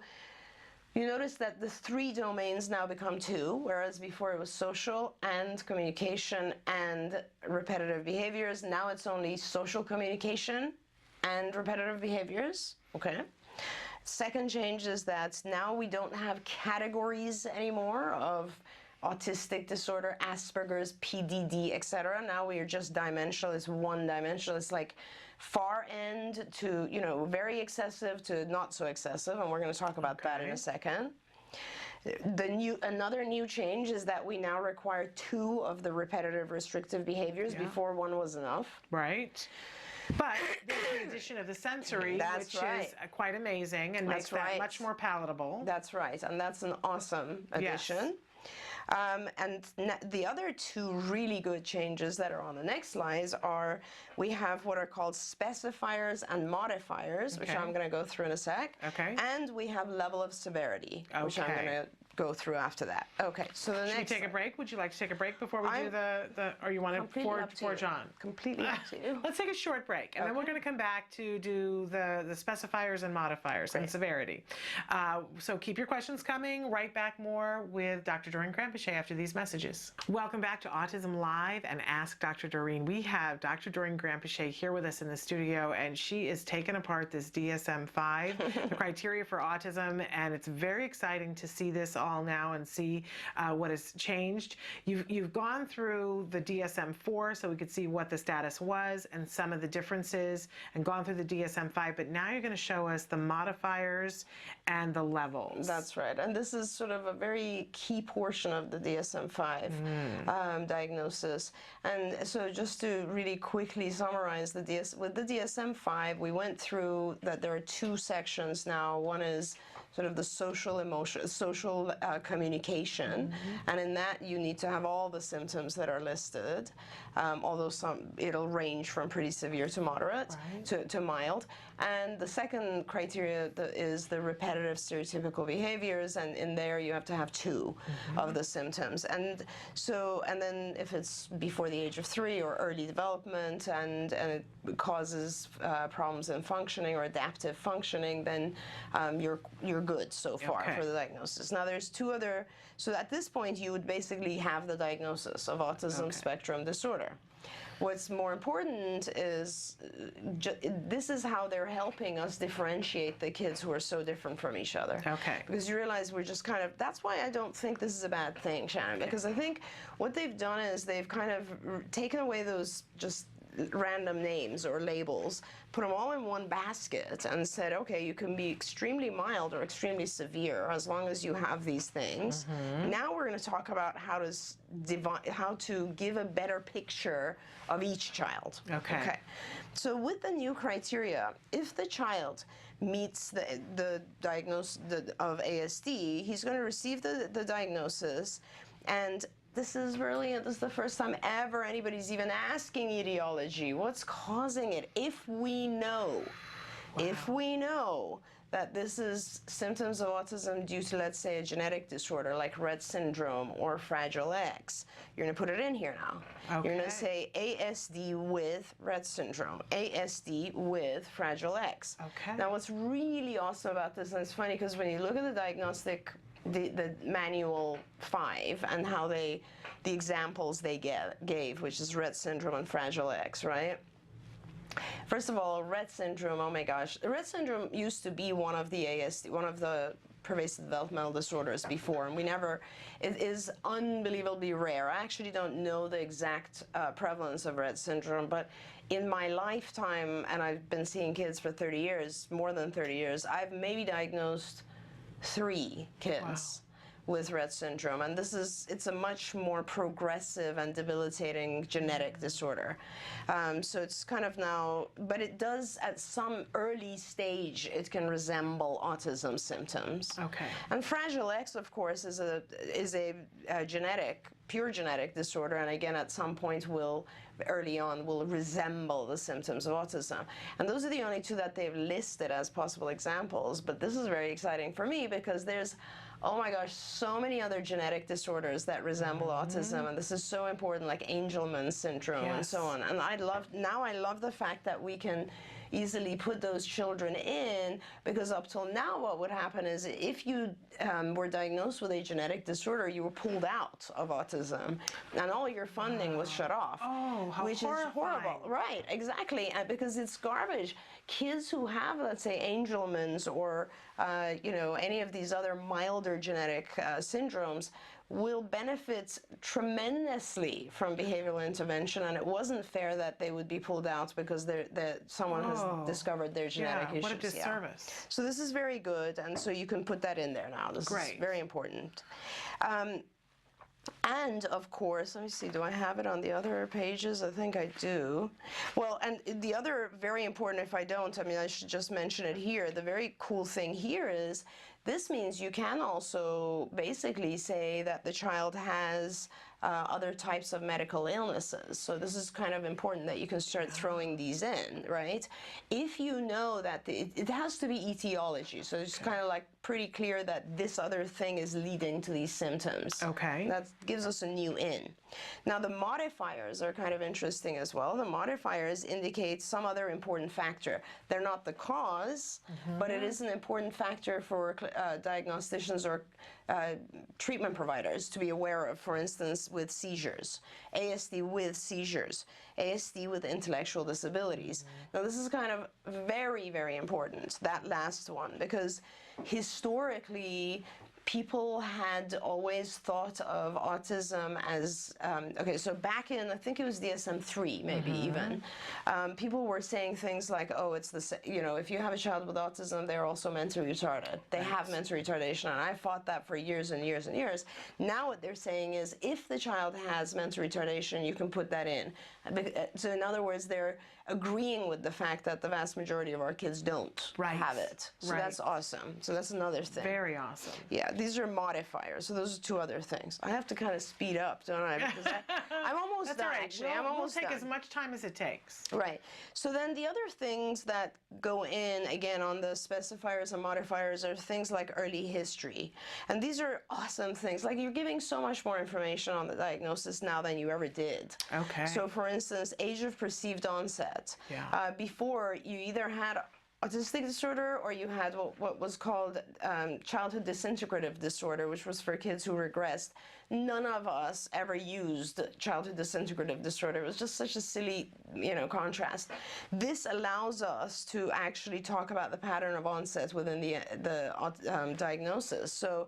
you notice that the 3 domains now become 2, whereas before it was social and communication and repetitive behaviors. Now it's only social communication and repetitive behaviors. Okay. Second change is that now we don't have categories anymore of autistic disorder, Asperger's, PDD, etc. Now we are just dimensional. It's one dimensional. It's like far end to, very excessive to not so excessive, and we're going to talk about that in a second. Another new change is that we now require 2 of the repetitive restrictive behaviors. Before 1 was enough. Right. But there's the addition of the sensory, which is quite amazing and makes that much more palatable. That's right, and that's an awesome addition. Yes. And the other 2 really good changes that are on the next slides are we have what are called specifiers and modifiers, which I'm going to go through in a sec. Okay. And we have level of severity, which I'm going to go through after that. Okay, so the next. Should we take a break? Would you like to take a break before we do or you want to forge on? Completely up to you. Let's take a short break, and then we're going to come back to do the specifiers and modifiers and severity. So keep your questions coming. Right back more with Dr. Doreen Grampichet after these messages. Welcome back to Autism Live and Ask Dr. Doreen. We have Dr. Doreen Grampichet here with us in the studio, and she is taking apart this DSM-5, the criteria for autism, and it's very exciting to see this all now and see what has changed. You've gone through the DSM-4 so we could see what the status was and some of the differences, and gone through the DSM-5, but now you're going to show us the modifiers and the levels. That's right, and this is sort of a very key portion of the DSM-5 diagnosis. And so just to really quickly summarize with the DSM-5, we went through that there are 2 sections now. One is sort of the social communication, and in that you need to have all the symptoms that are listed, although it'll range from pretty severe to moderate to mild. And the second criteria is the repetitive stereotypical behaviors, and in there you have to have 2 of the symptoms. And then if it's before the age of 3 or early development and it causes problems in functioning or adaptive functioning, then you're good so far for the diagnosis. Now there's 2 other, so at this point you would basically have the diagnosis of autism spectrum disorder. What's more important is this is how they're helping us differentiate the kids who are so different from each other. Okay. Because you realize we're just kind of, that's why I don't think this is a bad thing, Shannon, because I think what they've done is they've kind of taken away those just random names or labels, put them all in one basket and said, okay, you can be extremely mild or extremely severe as long as you have these things. Now we're going to talk about how to give a better picture of each child. Okay. So with the new criteria, if the child meets the diagnosis of ASD, he's going to receive the diagnosis, and this is brilliant. This is the first time ever anybody's even asking etiology. What's causing it? If we know that this is symptoms of autism due to, let's say, a genetic disorder like Rett syndrome or Fragile X, you're going to put it in here now. Okay. You're going to say ASD with Rett syndrome, ASD with Fragile X. Okay. Now, what's really awesome about this, and it's funny because when you look at the diagnostic, the manual 5 and how the examples they gave, which is Rett syndrome and Fragile X, right? First of all, Rett syndrome, oh my gosh. Rett syndrome used to be one of the ASD, one of the pervasive developmental disorders before, and it is unbelievably rare. I actually don't know the exact prevalence of Rett syndrome, but in my lifetime, and I've been seeing kids for 30 years, more than 30 years, I've maybe diagnosed 3 kids. Wow. With Rett syndrome, and it's a much more progressive and debilitating genetic disorder. So it's kind of now, but it does at some early stage, it can resemble autism symptoms. Okay. And Fragile X, of course, is a pure genetic disorder, and again, at some point early on will resemble the symptoms of autism. And those are the only 2 that they've listed as possible examples, but this is very exciting for me because there's, oh my gosh, so many other genetic disorders that resemble autism, and this is so important, like Angelman syndrome and so on. And I love the fact that we can easily put those children in, because up till now what would happen is if you were diagnosed with a genetic disorder, you were pulled out of autism and all your funding was shut off. Oh, how which horrifying. Is horrible. Right, exactly, and because it's garbage. Kids who have, let's say, Angelman's or any of these other milder genetic syndromes will benefit tremendously from behavioral intervention, and it wasn't fair that they would be pulled out because someone has discovered their genetic issues. What a disservice. Yeah. So this is very good, and so you can put that in there now. This is very important. And of course, let me see, do I have it on the other pages? I think I do. Well, and the other very important, if I don't, I mean, I should just mention it here. The very cool thing here is this means you can also basically say that the child has other types of medical illnesses. So this is kind of important that you can start throwing these in, right? If you know that it has to be etiology, so it's kind of like pretty clear that this other thing is leading to these symptoms. Okay. That gives us a new in. Now the modifiers are kind of interesting as well. The modifiers indicate some other important factor. They're not the cause, but it is an important factor for diagnosticians or treatment providers to be aware of, for instance, with seizures, ASD with seizures, ASD with intellectual disabilities. Now this is kind of very, very important, that last one, because historically people had always thought of autism as, okay, so back in, I think it was DSM-3, maybe even, people were saying things like, oh, it's if you have a child with autism, they're also mentally retarded. They have mental retardation, and I fought that for years and years and years. Now what they're saying is, if the child has mental retardation, you can put that in. So in other words, they're agreeing with the fact that the vast majority of our kids don't have it. So that's awesome. So that's another thing. Very awesome. Yeah, these are modifiers. So those are 2 other things. I have to kind of speed up, don't I? Because I'm almost done, actually. I'm almost done. We'll take as much time as it takes. Right. So then the other things that go in, again, on the specifiers and modifiers are things like early history. And these are awesome things. Like, you're giving so much more information on the diagnosis now than you ever did. Okay. So, for instance, age of perceived onset. Yeah. Before, you either had autistic disorder or you had what was called childhood disintegrative disorder, which was for kids who regressed. None of us ever used childhood disintegrative disorder. It was just such a silly, contrast. This allows us to actually talk about the pattern of onset within the diagnosis. So,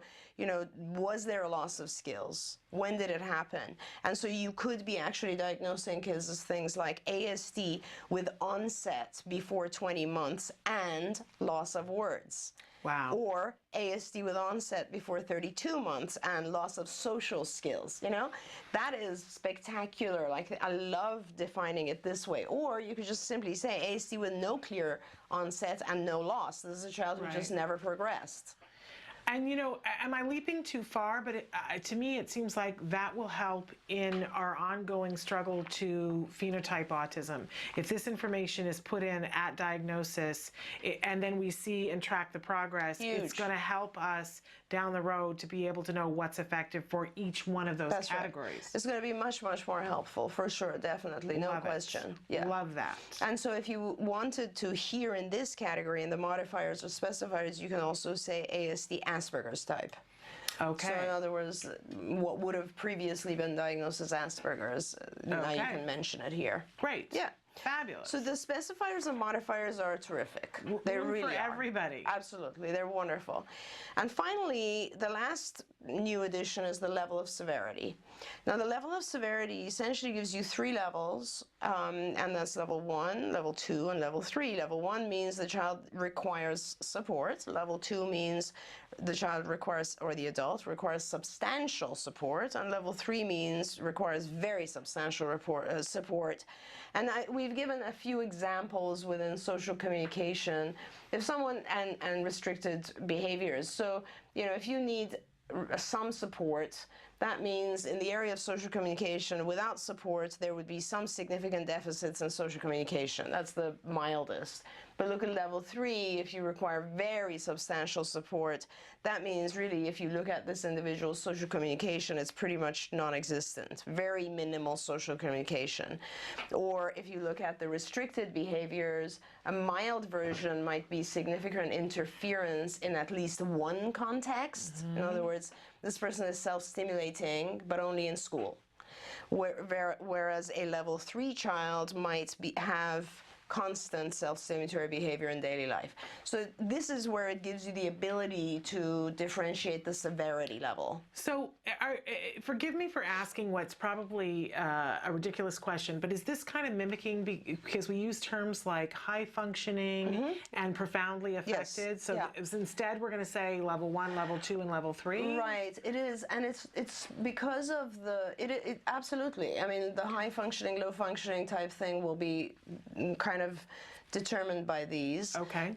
was there a loss of skills? When did it happen? And so you could be actually diagnosing kids as things like ASD with onset before 20 months and loss of words. Wow. Or ASD with onset before 32 months and loss of social skills, That is spectacular. Like, I love defining it this way. Or you could just simply say ASD with no clear onset and no loss. This is a child who just never progressed. And am I leaping too far? But to me, it seems like that will help in our ongoing struggle to phenotype autism. If this information is put in at diagnosis, and then we see and track the progress, it's going to help us down the road to be able to know what's effective for each one of those categories. Right. It's going to be much, much more helpful, for sure, definitely, no question. Yeah. Love that. And so if you wanted to hear in this category, in the modifiers or specifiers, you can also say ASD Asperger's type. Okay. So in other words, what would have previously been diagnosed as Asperger's, now you can mention it here. Great. Yeah. Fabulous. So the specifiers and modifiers are terrific. They really for everybody. Absolutely, they're wonderful. And finally, the last new addition is the level of severity. Now, the level of severity essentially gives you 3 levels, and that's level 1, level 2, and level 3. Level 1 means the child requires support. Level 2 means the child requires, or the adult requires substantial support, and level 3 means requires very substantial support. And we've given a few examples within social communication, if someone, and restricted behaviors. So, if you need some support, that means in the area of social communication, without support, there would be some significant deficits in social communication. That's the mildest. But look at level 3, if you require very substantial support, that means really if you look at this individual's social communication, it's pretty much non-existent, very minimal social communication. Or if you look at the restricted behaviors, a mild version might be significant interference in at least one context. In other words, this person is self-stimulating, but only in school. Whereas a level 3 child might have constant self-stimulatory behavior in daily life. So this is where it gives you the ability to differentiate the severity level. So forgive me for asking what's probably a ridiculous question, but is this kind of mimicking, because we use terms like high functioning and profoundly affected? Yes. So instead we're going to say level 1, level 2, and level 3? Right, it is, and it's because of it absolutely. I mean, the high functioning, low functioning type thing will be kind of determined by these. Okay.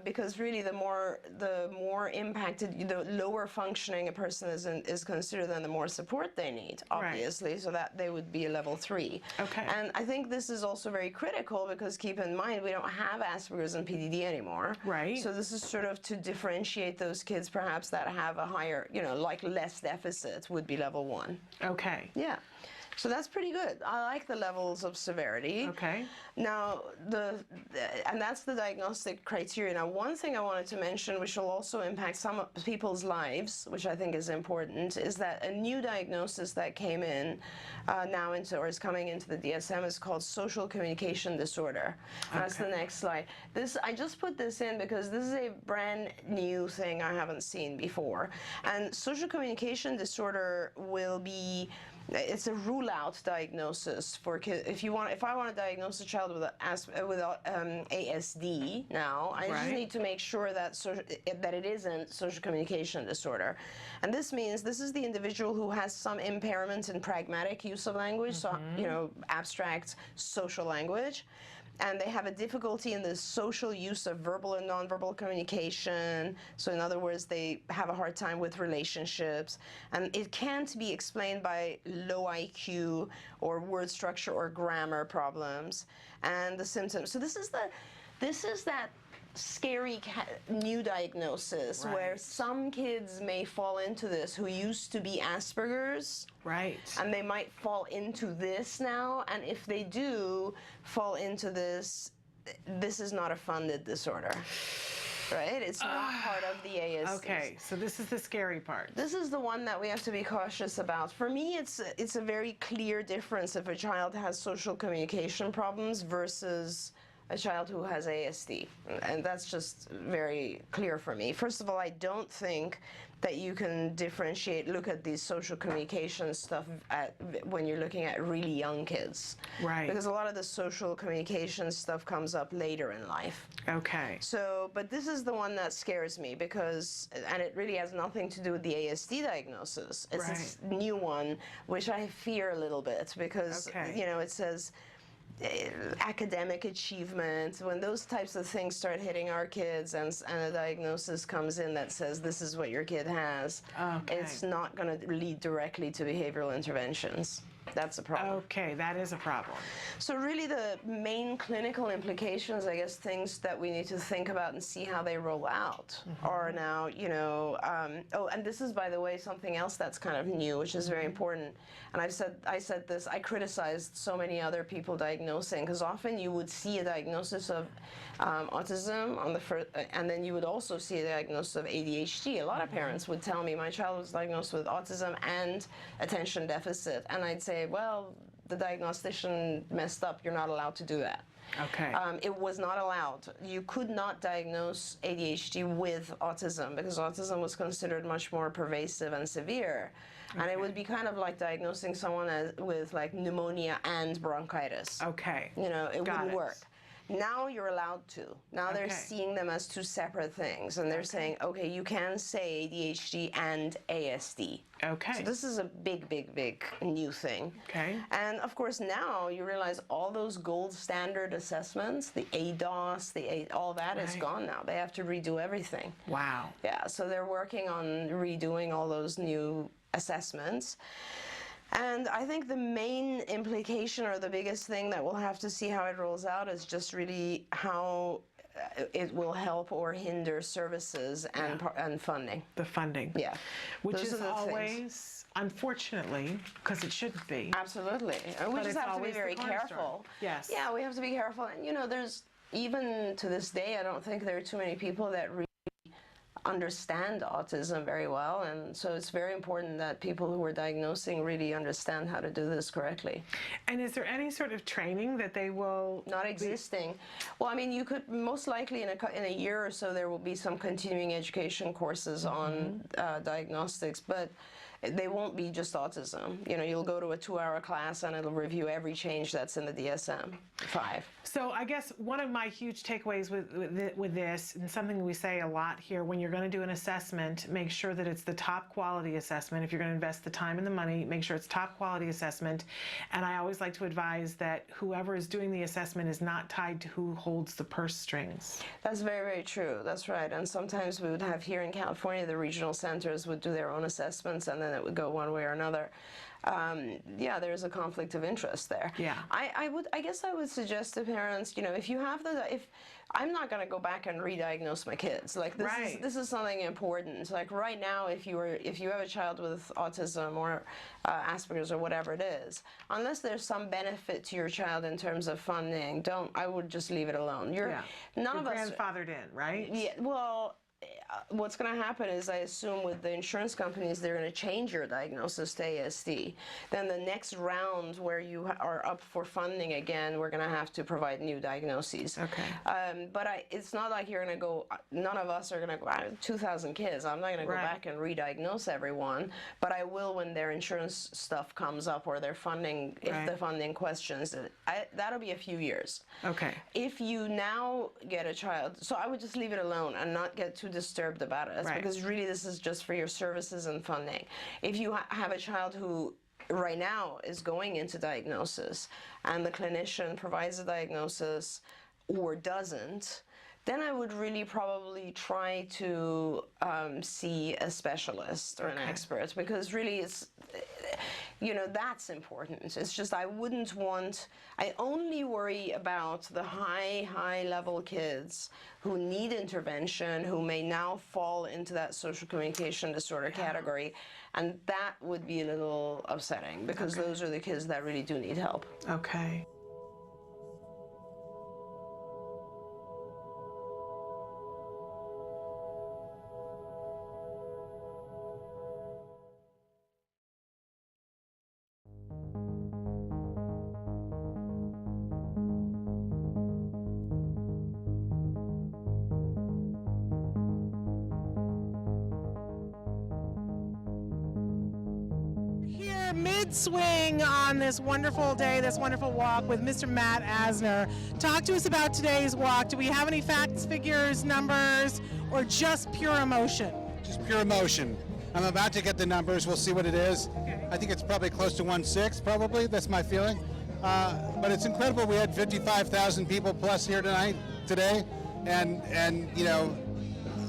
Because really, the more impacted, the lower functioning a person is considered, then the more support they need, obviously. Right. So that they would be a level 3. Okay. And I think this is also very critical because keep in mind we don't have Asperger's and PDD anymore. Right. So this is sort of to differentiate those kids perhaps that have a higher, like less deficit would be level 1. Okay. Yeah. So that's pretty good. I like the levels of severity. Okay. Now, and that's the diagnostic criteria. Now, one thing I wanted to mention, which will also impact some people's lives, which I think is important, is that a new diagnosis that came in now into, or is coming into the DSM, is called social communication disorder. Okay. That's the next slide. I just put this in because this is a brand new thing I haven't seen before. And social communication disorder will be, it's a rule-out diagnosis for kids. If I want to diagnose a child with ASD now, I just need to make sure that it isn't social communication disorder. And this means this is the individual who has some impairment in pragmatic use of language, so abstract social language. And they have a difficulty in the social use of verbal and nonverbal communication. So in other words, they have a hard time with relationships. And it can't be explained by low IQ or word structure or grammar problems. And the symptoms. So this is that scary new diagnosis where some kids may fall into this who used to be Asperger's. Right. And they might fall into this now. And if they do fall into this is not a funded disorder. Right? It's not part of the ASD. Okay, so this is the scary part. This is the one that we have to be cautious about. For me, it's a very clear difference if a child has social communication problems versus a child who has ASD. And that's just very clear for me. First of all, I don't think that you can look at these social communication stuff when you're looking at really young kids. Right. Because a lot of the social communication stuff comes up later in life. Okay. So, but this is the one that scares me because, and it really has nothing to do with the ASD diagnosis. It's this new one, which I fear a little bit because, it says, academic achievement, when those types of things start hitting our kids and a diagnosis comes in that says this is what your kid has, it's not going to lead directly to behavioral interventions. That's a problem. Okay, that is a problem. So really the main clinical implications, I guess, things that we need to think about and see how they roll out are now, you know, oh, and this is, by the way, something else that's kind of new, which is very important. And I said this, I criticized so many other people diagnosing, because often you would see a diagnosis of autism on the first, and then you would also see a diagnosis of ADHD. A lot of parents would tell me, my child was diagnosed with autism and attention deficit, and I'd say, well, the diagnostician messed up, you're not allowed to do that. Okay. It was not allowed. You could not diagnose ADHD with autism because autism was considered much more pervasive and severe. And it would be kind of like diagnosing someone with like pneumonia and bronchitis. Okay. You know, it wouldn't work. Now you're allowed to. Now they're seeing them as two separate things, and they're saying, okay, you can say ADHD and ASD. Okay. So this is a big, big, big new thing. Okay. And of course now you realize all those gold standard assessments, the ADOS, all that is gone now. They have to redo everything. Wow. Yeah, so they're working on redoing all those new assessments. And I think the main implication, or the biggest thing that we'll have to see how it rolls out, is just really how it will help or hinder services and funding. The funding. Yeah. Which Those is are the always, things. Unfortunately, because it shouldn't be. Absolutely. And we just have to be very careful. Yes. Yeah, we have to be careful. And, you know, there's, even to this day, I don't think there are too many people that really understand autism very well, and so it's very important that people who are diagnosing really understand how to do this correctly. And is there any sort of training that they will not existing? Well, I mean, you could most likely in a year or so there will be some continuing education courses on diagnostics, but they won't be just autism. You know, you'll go to a 2-hour class and it'll review every change that's in the DSM-5. So I guess one of my huge takeaways with this, and something we say a lot here, when you're going to do an assessment, make sure that it's the top quality assessment. If you're going to invest the time and the money, make sure it's top quality assessment. And I always like to advise that whoever is doing the assessment is not tied to who holds the purse strings. That's very, very true. That's right. And sometimes we would have here in California, the regional centers would do their own assessments, and then it would go one way or another. Yeah, there's a conflict of interest there. Yeah. I guess I would suggest to parents, you know, if you have if I'm not going to go back and re-diagnose my kids. Like this is something important. Like right now, if you have a child with autism or Asperger's or whatever it is, unless there's some benefit to your child in terms of funding, I would just leave it alone. None of us grandfathered in, right? Yeah. Well, what's going to happen is, I assume with the insurance companies, they're going to change your diagnosis to ASD. Then the next round where you are up for funding again, we're going to have to provide new diagnoses. Okay. But it's not like you're going to go, none of us are going to go, I have 2,000 kids, I'm not going to go back and re-diagnose everyone, but I will when their insurance stuff comes up or their funding, if the funding questions, that'll be a few years. Okay. If you now get a child, so I would just leave it alone and not get too disturbed about it, because really this is just for your services and funding. If you have a child who right now is going into diagnosis and the clinician provides a diagnosis or doesn't, then I would really probably try to see a specialist or an expert, because really it's, you know, that's important. It's just I only worry about the high level kids who need intervention, who may now fall into that social communication disorder category, and that would be a little upsetting, because those are the kids that really do need help. Okay. Mid-swing on this wonderful day, this wonderful walk with Mr. Matt Asner. Talk to us about today's walk. Do we have any facts, figures, numbers, or just pure emotion? Just pure emotion. I'm about to get the numbers. We'll see what it is. Okay. I think it's probably close to 1.6, probably. That's my feeling. But it's incredible. We had 55,000 people plus here today, and you know,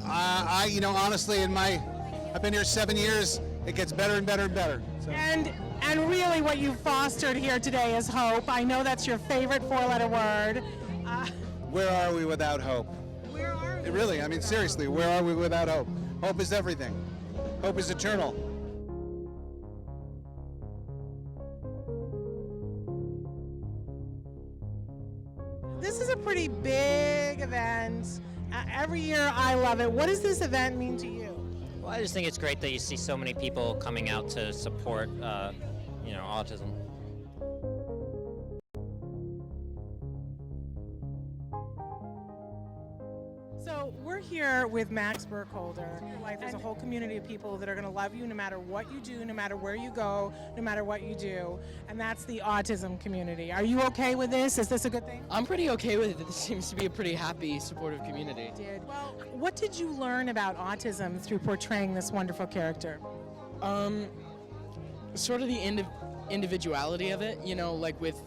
honestly, I've been here 7 years. It gets better and better and better. So. And really, what you fostered here today is hope. I know that's your favorite four-letter word. Where are we without hope? Where are we? Really, I mean, seriously, where are we without hope? Hope is everything. Hope is eternal. This is a pretty big event. Every year I love it. What does this event mean to you? Well, I just think it's great that you see so many people coming out to support, autism. So we're here with Max Burkholder. There's a whole community of people that are going to love you no matter what you do, no matter where you go, no matter what you do. And that's the autism community. Are you okay with this? Is this a good thing? I'm pretty okay with it. This seems to be a pretty happy, supportive community. Well, what did you learn about autism through portraying this wonderful character? Sort of the individuality of it. You know, like with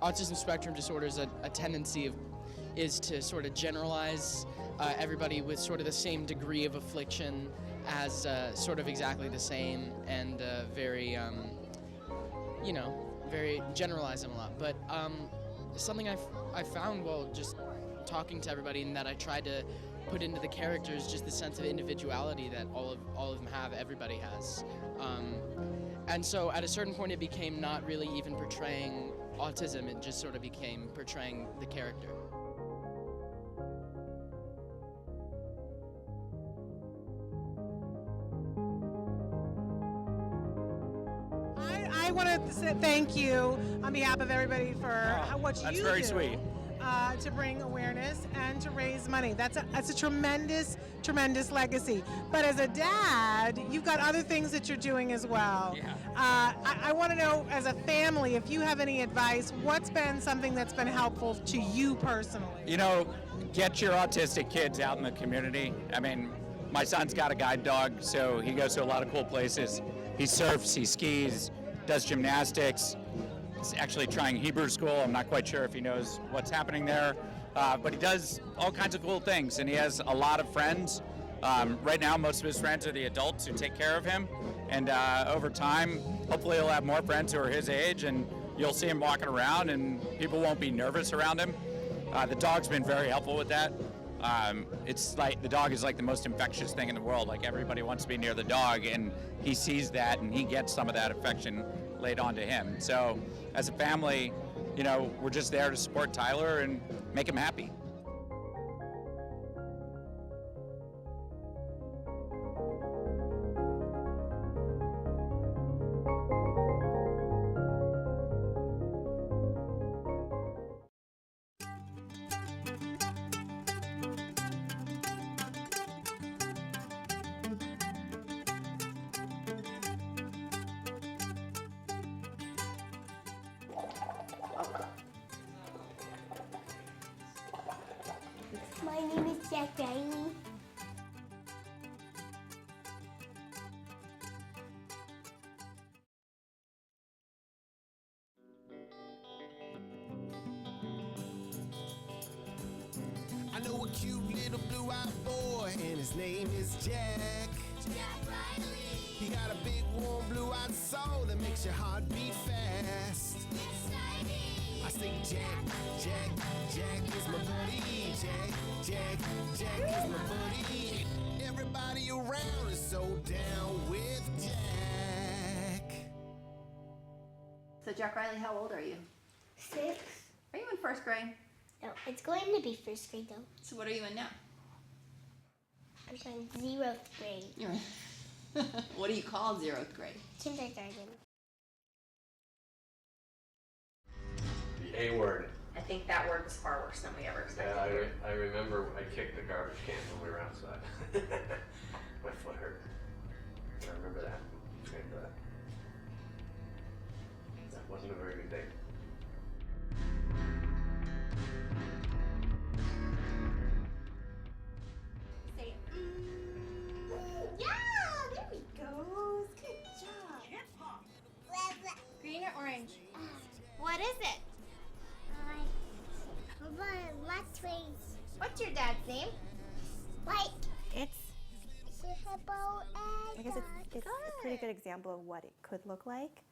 autism spectrum disorders, a tendency is to sort of generalize everybody with sort of the same degree of affliction as sort of exactly the same, and very generalize them a lot. But something I found while just talking to everybody, and that I tried to put into the characters, just the sense of individuality that all of them have, everybody has. And so at a certain point it became not really even portraying autism, it just sort of became portraying the character. I want to say thank you on behalf of everybody for what you do. That's very sweet. To bring awareness and to raise money. That's a tremendous, tremendous legacy. But as a dad, you've got other things that you're doing as well. Yeah. I want to know, as a family, if you have any advice, what's been something that's been helpful to you personally? You know, get your autistic kids out in the community. I mean, my son's got a guide dog, so he goes to a lot of cool places. He surfs, he skis, does gymnastics. He's actually trying Hebrew school. I'm not quite sure if he knows what's happening there, but he does all kinds of cool things, and he has a lot of friends. Right now, most of his friends are the adults who take care of him, and over time, hopefully he'll have more friends who are his age, and you'll see him walking around, and people won't be nervous around him. The dog's been very helpful with that. It's like the dog is like the most infectious thing in the world. Like, everybody wants to be near the dog, and he sees that, and he gets some of that affection laid onto him. So as a family, you know, we're just there to support Tyler and make him happy. My name is Jack Riley. I know a cute little blue-eyed boy, and his name is Jack. Jack Riley. He got a big, warm, blue-eyed soul that makes your heart beat fast. Exciting. I say Jack, Jack, Jack is my buddy. Jack is my buddy. Everybody around is so down with Jack. So Jack Riley, how old are you? 6. Are you in first grade? No, it's going to be first grade though. So what are you in now? I'm going 0th grade. You're what do you call 0th grade? Kindergarten. The A word. I think that word was far worse than we ever expected. Yeah, I remember I kicked the garbage can when we were outside. My foot hurt. I remember that. And, that wasn't a very good day. Say, yeah, there we go. Good job. Green or orange? What's your dad's name? Like, It's, I guess it's Good. a pretty good example of what it could look like.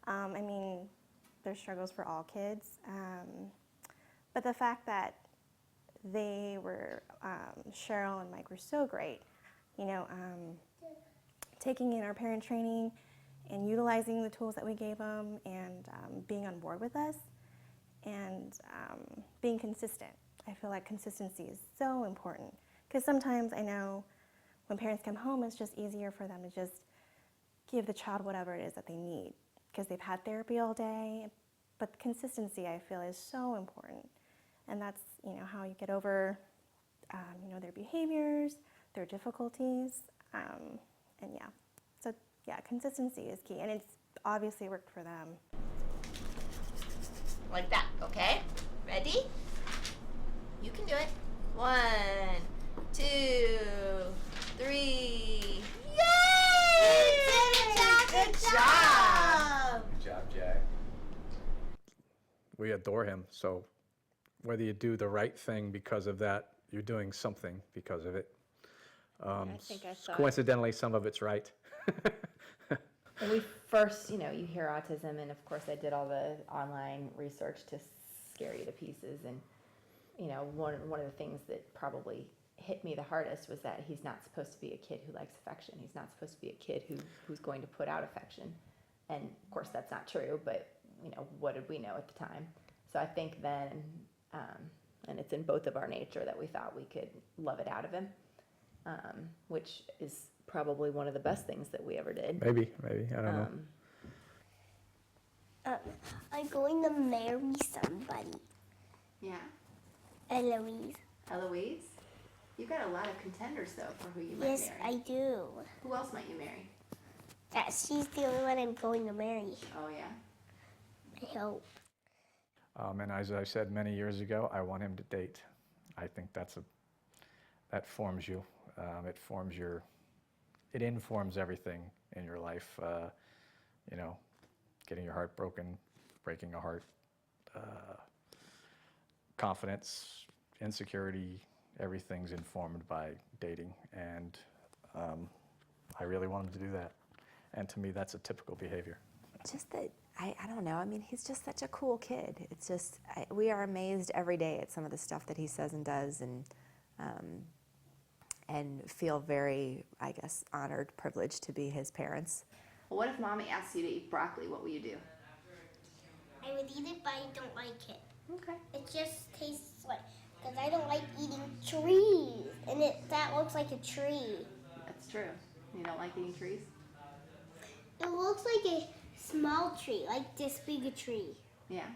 I mean, there's struggles for all kids, but the fact that they were, Cheryl and Mike were so great, you know, taking in our parent training and utilizing the tools that we gave them and being on board with us and being consistent. I feel like consistency is so important because sometimes I know when parents come home, it's just easier for them to just give the child whatever it is that they need because they've had therapy all day. But consistency, I feel, is so important. And that's, you know, how you get over, you know, their behaviors, their difficulties, and yeah. So, yeah, consistency is key, and it's obviously worked for them. Like that, okay? Ready? You can do it. 1, 2, 3. Yay! Good job! Good job, Jack. We adore him, so whether you do the right thing because of that, you're doing something because of it. think I saw it. Coincidentally, some of it's right. When we first, you know, you hear autism, and of course I did all the online research to scare you to pieces, and you know, one of the things that probably hit me the hardest was that he's not supposed to be a kid who likes affection. He's not supposed to be a kid who's going to put out affection, and of course that's not true. But you know, what did we know at the time? So I think then, and it's in both of our nature that we thought we could love it out of him, which is probably one of the best things that we ever did. Maybe, I don't know. I'm going to marry somebody. Yeah. Eloise. Eloise? You've got a lot of contenders, though, for who you might Yes, marry. I do. Who else might you marry? She's the only one I'm going to marry. Oh, yeah? I hope. And as I said many years ago, I want him to date. I think that forms you. It informs everything in your life. You know, getting your heart broken, breaking a heart, confidence, insecurity, everything's informed by dating. And I really want him to do that. And to me, that's a typical behavior. Just that, I don't know, I mean, he's just such a cool kid. It's just, we are amazed every day at some of the stuff that he says and does, and feel very, I guess, honored, privileged to be his parents. Well, what if Mommy asks you to eat broccoli? What will you do? I would eat it, but I don't like it. Okay. It just tastes like, because I don't like eating trees. And that looks like a tree. That's true. You don't like eating trees? It looks like a small tree, like this big a tree. Yeah.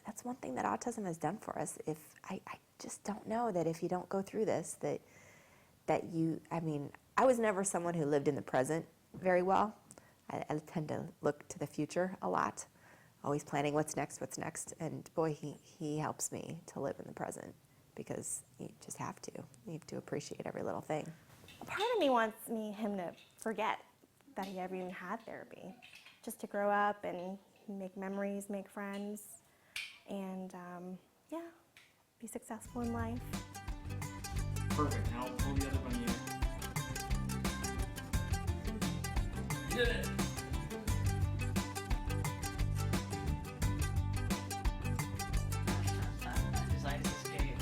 That's one thing that autism has done for us. If I just don't know that if you don't go through this, that you, I mean, I was never someone who lived in the present very well. I tend to look to the future a lot, always planning what's next, and boy, he helps me to live in the present because you just have to. You have to appreciate every little thing. Part of me wants him to forget that he ever even had therapy, just to grow up and make memories, make friends, and yeah, be successful in life. Perfect. Now pull the other bunny in. Did it! Designed to escape.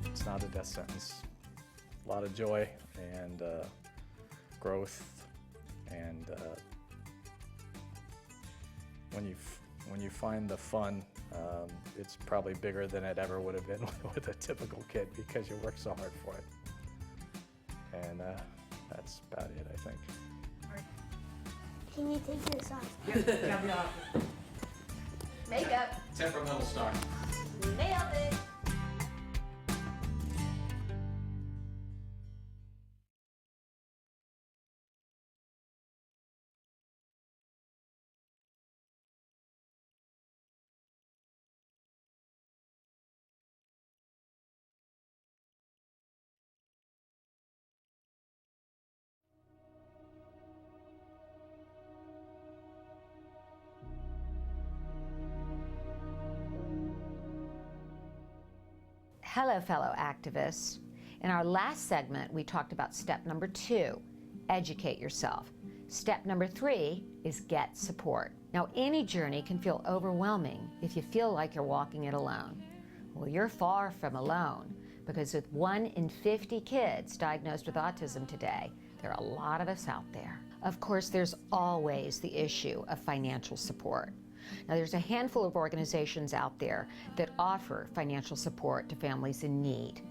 It's not a death sentence. A lot of joy and growth, and when you find the fun, it's probably bigger than it ever would have been with a typical kid because you work so hard for it. And that's about it, I think. Can you take this off? Makeup. Temperamental star. Nailed it. Hello, fellow activists. In our last segment, we talked about step number 2, educate yourself. Step number 3 is get support. Now, any journey can feel overwhelming if you feel like you're walking it alone. Well, you're far from alone, because with 1 in 50 kids diagnosed with autism today, there are a lot of us out there. Of course, there's always the issue of financial support. Now, there's a handful of organizations out there that offer financial support to families in need.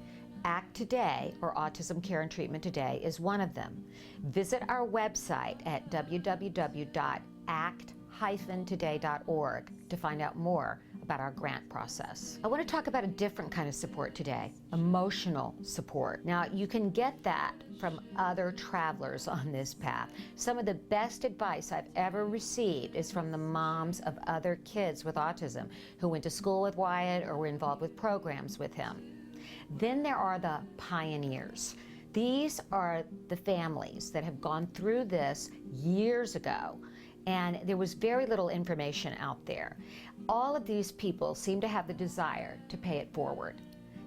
ACT Today, or Autism Care and Treatment Today, is one of them. Visit our website at www.act-today.org to find out more about our grant process. I want to talk about a different kind of support today, emotional support. Now, you can get that from other travelers on this path. Some of the best advice I've ever received is from the moms of other kids with autism who went to school with Wyatt or were involved with programs with him. Then there are the pioneers. These are the families that have gone through this years ago, and there was very little information out there. All of these people seem to have the desire to pay it forward.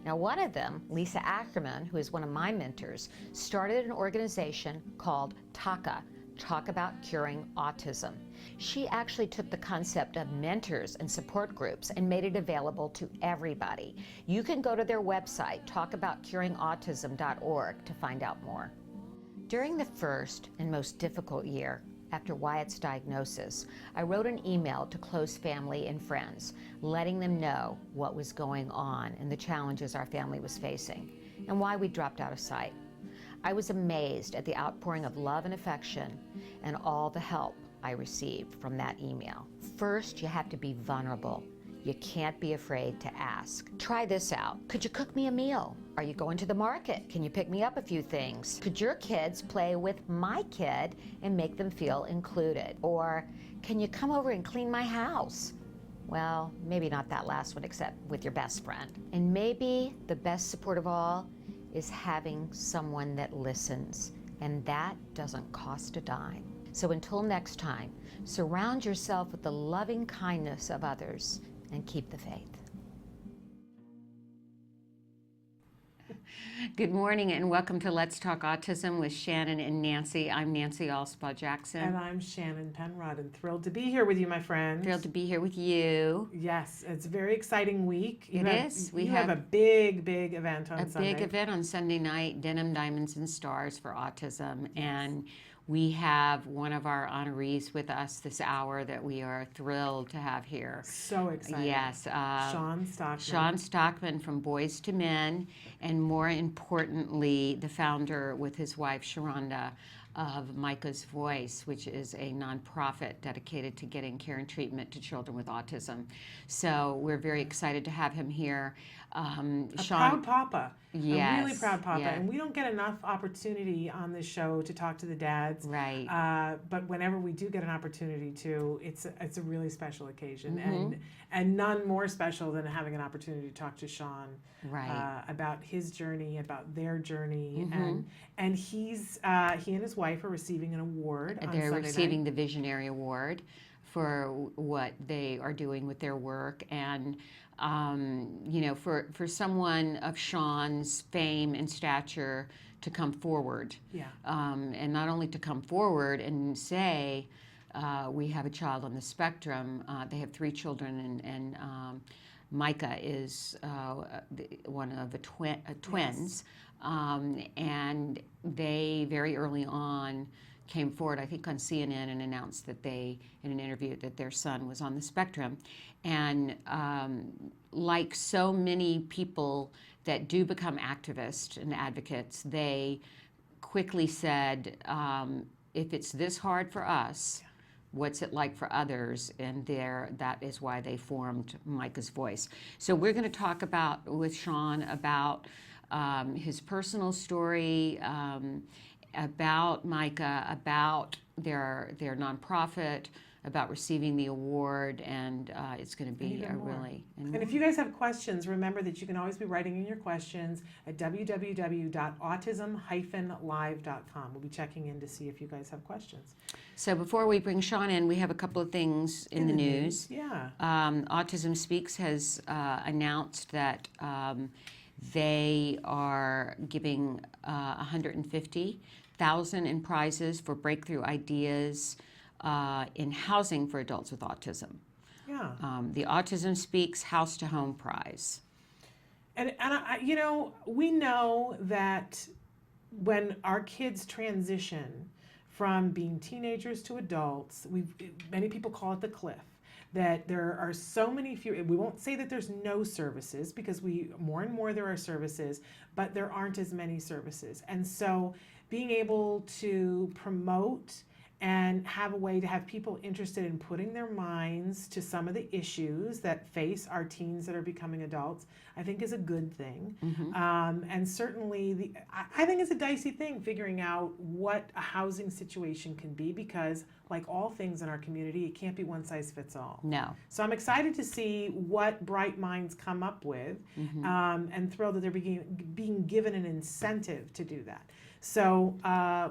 Now, one of them, Lisa Ackerman, who is one of my mentors, started an organization called TACA, Talk About Curing Autism. She actually took the concept of mentors and support groups and made it available to everybody. You can go to their website, talkaboutcuringautism.org, to find out more. During the first and most difficult year after Wyatt's diagnosis, I wrote an email to close family and friends, letting them know what was going on and the challenges our family was facing, and why we dropped out of sight. I was amazed at the outpouring of love and affection and all the help I received from that email. First, you have to be vulnerable. You can't be afraid to ask. Try this out. Could you cook me a meal? Are you going to the market? Can you pick me up a few things? Could your kids play with my kid and make them feel included? Or can you come over and clean my house? Well, maybe not that last one, except with your best friend. And maybe the best support of all is having someone that listens, and that doesn't cost a dime. So until next time, surround yourself with the loving kindness of others and keep the faith. Good morning and welcome to Let's Talk Autism with Shannon and Nancy. I'm Nancy Alspaugh-Jackson. And I'm Shannon Penrod, and thrilled to be here with you, my friends. Thrilled to be here with you. Yes, it's a very exciting week. It is. We have a big event on Sunday. A big event on Sunday night, Denim, Diamonds, and Stars for Autism. Yes. And we have one of our honorees with us this hour that we are thrilled to have here. So excited. Yes. Sean Stockman. Sean Stockman from Boys to Men, and more importantly, the founder with his wife, Sharonda, of Micah's Voice, which is a nonprofit dedicated to getting care and treatment to children with autism. So we're very excited to have him here. Sean, proud Sean, papa. Yes, a really proud papa. yeah. And we don't get enough opportunity on this show to talk to the dads. Right. But whenever we do get an opportunity to, it's a really special occasion. Mm-hmm. And none more special than having an opportunity to talk to Sean Right. about his journey, about their journey. Mm-hmm. And he and his wife are receiving an award on They're Sunday receiving night. the Visionary Award for what they are doing with their work. And you know, for someone of Sean's fame and stature to come forward, Yeah. and not only to come forward and say, we have a child on the spectrum. They have 3 children, and Micah is one of the twins. Yes. And they very early on came forward, I think on CNN, and announced that they, in an interview, that their son was on the spectrum. And like so many people that do become activists and advocates, they quickly said, if it's this hard for us, what's it like for others? And that is why they formed Micah's Voice. So we're going to talk with Sean about his personal story, about Micah, about their nonprofit, about receiving the award, and it's going to be a really... And if you guys have questions, remember that you can always be writing in your questions at www.autism-live.com. We'll be checking in to see if you guys have questions. So before we bring Sean in, we have a couple of things in the news. Yeah. Autism Speaks has announced that They are giving $150,000 in prizes for breakthrough ideas in housing for adults with autism. Yeah. The Autism Speaks House to Home Prize. And you know, we know that when our kids transition from being teenagers to adults, many people call it the cliff. That there are so many few. We won't say that there's no services, because more and more there are services, but there aren't as many services. And so being able to promote and have a way to have people interested in putting their minds to some of the issues that face our teens that are becoming adults, I think is a good thing. And certainly, I think it's a dicey thing figuring out what a housing situation can be, because like all things in our community, it can't be one size fits all. No. So I'm excited to see what bright minds come up with, and thrilled that they're being given an incentive to do that. So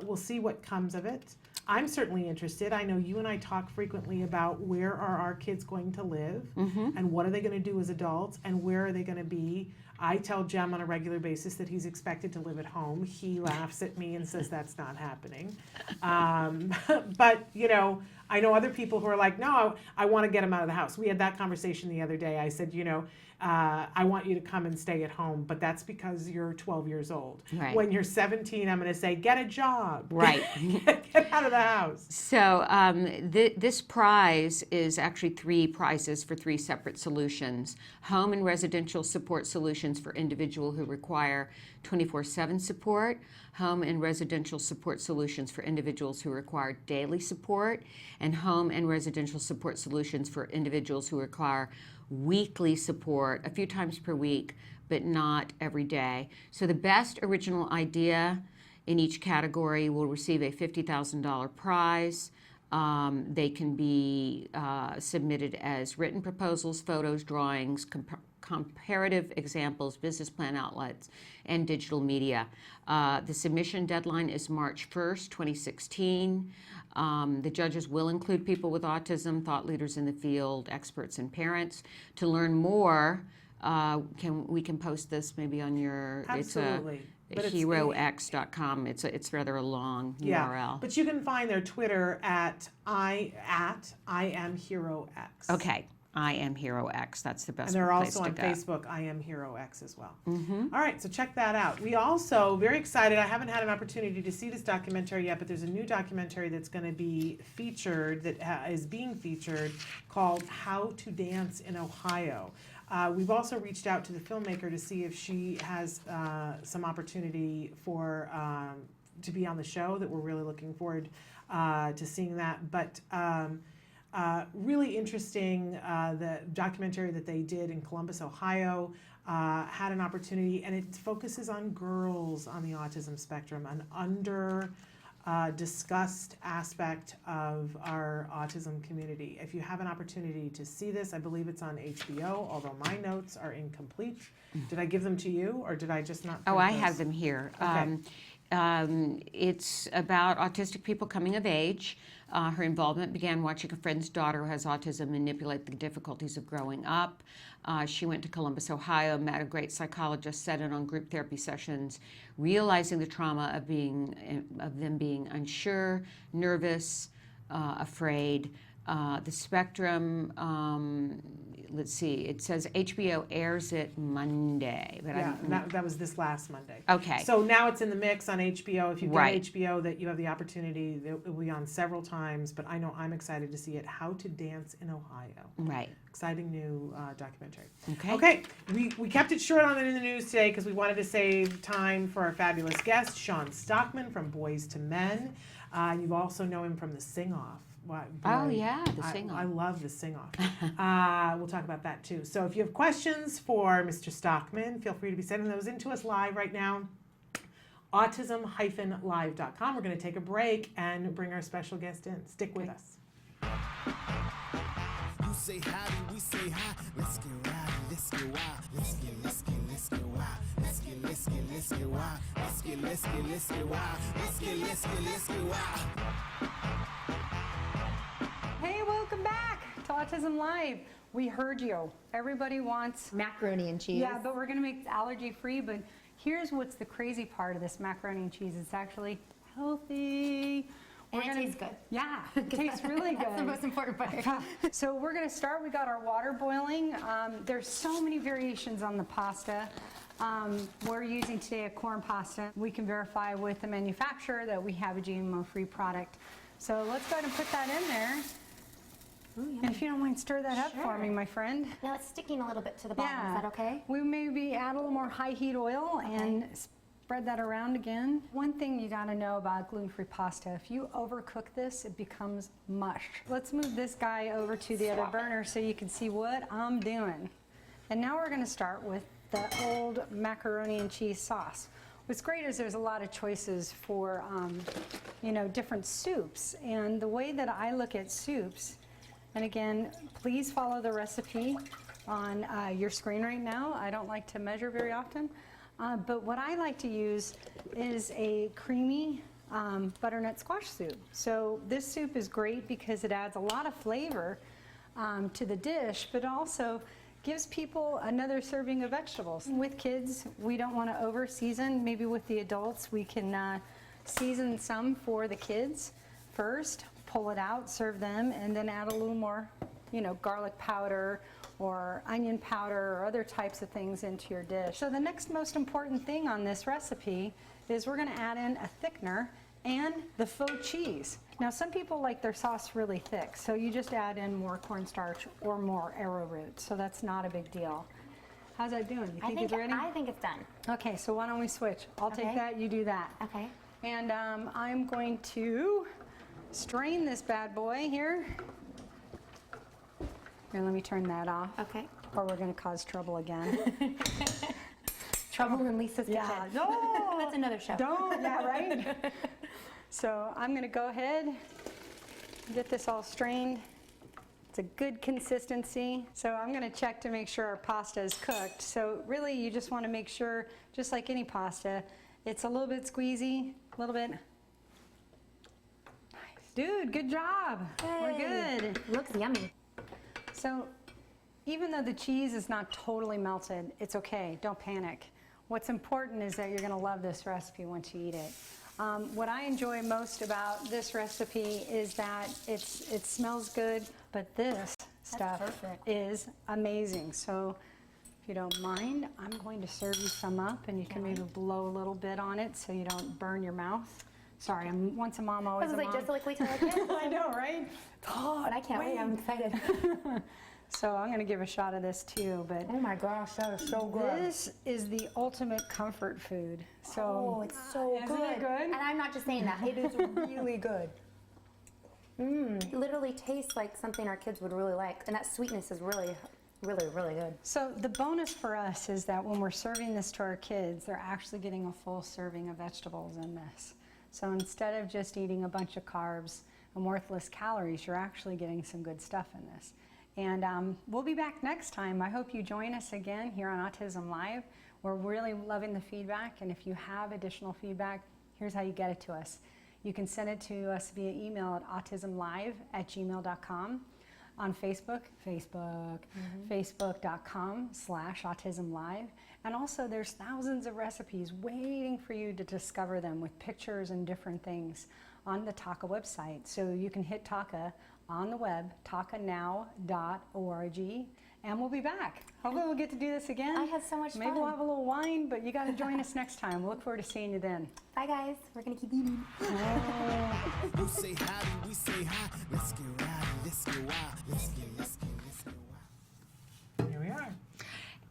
we'll see what comes of it. I'm certainly interested. I know you and I talk frequently about where are our kids going to live, and what are they going to do as adults, and where are they going to be. I tell Jem on a regular basis that he's expected to live at home. He laughs at me and says that's not happening. But, you know, I know other people who are like, no, I want to get him out of the house. We had that conversation the other day. I said, you know, I want you to come and stay at home, but that's because you're 12 years old. Right. When you're 17, I'm going to say, get a job. Right. Get out of the house. So this prize is actually 3 prizes for 3 separate solutions. Home and residential support solutions for individuals who require 24/7 support. Home and residential support solutions for individuals who require daily support. And home and residential support solutions for individuals who require weekly support, a few times per week, but not every day. So the best original idea in each category will receive a $50,000 prize. They can be submitted as written proposals, photos, drawings, comparative examples, business plan outlets, and digital media. The submission deadline is March 1st, 2016. The judges will include people with autism, thought leaders in the field, experts, and parents. To learn more, we can post this maybe on your. Absolutely. It's herox.com. It's rather a long URL. But you can find their Twitter at I am Hero X. Okay. I am Hero X. That's the best place to go. And they're also on Facebook, I am Hero X as well. Mm-hmm. All right, so check that out. We also, very excited, I haven't had an opportunity to see this documentary yet, but there's a new documentary that's going to be featured, that is being featured, called How to Dance in Ohio. We've also reached out to the filmmaker to see if she has some opportunity for to be on the show, that we're really looking forward to seeing that. But really interesting, the documentary that they did in Columbus, Ohio, had an opportunity, and it focuses on girls on the autism spectrum, an discussed aspect of our autism community. If you have an opportunity to see this, I believe it's on HBO, although my notes are incomplete. Did I give them to you, or did I just not? Oh, I have them here. Okay. It's about autistic people coming of age. Her involvement began watching a friend's daughter who has autism manipulate the difficulties of growing up. She went to Columbus, Ohio, met a great psychologist, set in on group therapy sessions, realizing the trauma of them being unsure, nervous, afraid. The spectrum, let's see, it says HBO airs it Monday. But that was this last Monday. Okay. So now it's in the mix on HBO. If you get Right. HBO, that you have the opportunity, it will be on several times, but I know I'm excited to see it, How to Dance in Ohio. Right. Exciting new documentary. Okay. Okay, we kept it short on it in the news today because we wanted to save time for our fabulous guest, Sean Stockman from Boys to Men. You also know him from the Sing Off. Oh, yeah, the Sing Off. I love the Sing Off. We'll talk about that too. So if you have questions for Mr. Stockman, feel free to be sending those in to us live right now. autism-live.com. We're going to take a break and bring our special guest in. Stick with us. You say howdy, we say hi. Let's get rowdy, let's get wild. Let's get wild. Let's get wild. Let's get wild. Let's get wild. Let's get wild. Hey, welcome back to Autism Live. We heard you. Everybody wants macaroni and cheese. Yeah, but we're gonna make it allergy free. But here's what's the crazy part of this macaroni and cheese. It's actually healthy. And it tastes good. Yeah, it tastes really good. That's the most important part. So we're gonna start, we got our water boiling. There's so many variations on the pasta. We're using today a corn pasta. We can verify with the manufacturer that we have a GMO-free product. So let's go ahead and put that in there. Ooh, and if you don't mind, stir that up for Sure. me, my friend. Now it's sticking a little bit to the bottom. Yeah. Is that okay? We maybe add a little more high heat oil and spread that around again. One thing you gotta know about gluten-free pasta, if you overcook this, it becomes mush. Let's move this guy over to the other burner so you can see what I'm doing. And now we're gonna start with the old macaroni and cheese sauce. What's great is there's a lot of choices for, you know, different soups. And the way that I look at soups, and again, please follow the recipe on your screen right now. I don't like to measure very often, but what I like to use is a creamy butternut squash soup. So this soup is great because it adds a lot of flavor to the dish, but also gives people another serving of vegetables. With kids, we don't want to over season. Maybe with the adults, we can season some for the kids first, pull it out, serve them, and then add a little more, you know, garlic powder or onion powder or other types of things into your dish. So the next most important thing on this recipe is we're going to add in a thickener and the faux cheese. Now some people like their sauce really thick, so you just add in more cornstarch or more arrowroot, so that's not a big deal. How's that doing? You think it's ready? I think it's done. Okay, so why don't we switch? I'll take Okay. that, you do that. Okay. And I'm going to strain this bad boy here. Here, let me turn that off. Okay. Or we're going to cause trouble again. Trouble in Lisa's kitchen. Yeah, no! That's another show. Don't, yeah, right? So I'm going to go ahead and get this all strained. It's a good consistency. So I'm going to check to make sure our pasta is cooked. So really you just want to make sure, just like any pasta, it's a little bit squeezy, a little bit. Nice. Dude, good job. We're Hey. good. Looks yummy. So even though the cheese is not totally melted, it's okay, don't panic. What's important is that you're gonna love this recipe once you eat it. What I enjoy most about this recipe is that it smells good, but this stuff is amazing. So if you don't mind, I'm going to serve you some up, and you can maybe blow a little bit on it so you don't burn your mouth. Sorry, I'm once a mom, always a mom. Just like we tell our kids. I know, right? But I can't wait. I'm excited. So I'm going to give a shot of this too, but oh my gosh, that is so good. This is the ultimate comfort food. So oh, it's so isn't good. it good? And I'm not just saying that. It is really good. It literally tastes like something our kids would really like, and that sweetness is really, really, really good. So the bonus for us is that when we're serving this to our kids, they're actually getting a full serving of vegetables in this. So instead of just eating a bunch of carbs and worthless calories, you're actually getting some good stuff in this. And we'll be back next time. I hope you join us again here on Autism Live. We're really loving the feedback, and if you have additional feedback, here's how you get it to us. You can send it to us via email at autismlive@gmail.com. On Facebook, facebook.com/autismlive. And also there's thousands of recipes waiting for you to discover them with pictures and different things on the TACA website. So you can hit TACA on the web, tacanow.org, and we'll be back. Hopefully we'll get to do this again. I had so much Maybe fun. we'll have a little wine, but you got to join us next time. We look forward to seeing you then. Bye guys, we're gonna keep eating. You say howdy, we say hi. Let's get rowdy, let's get wild. Let's get wild. Here we are.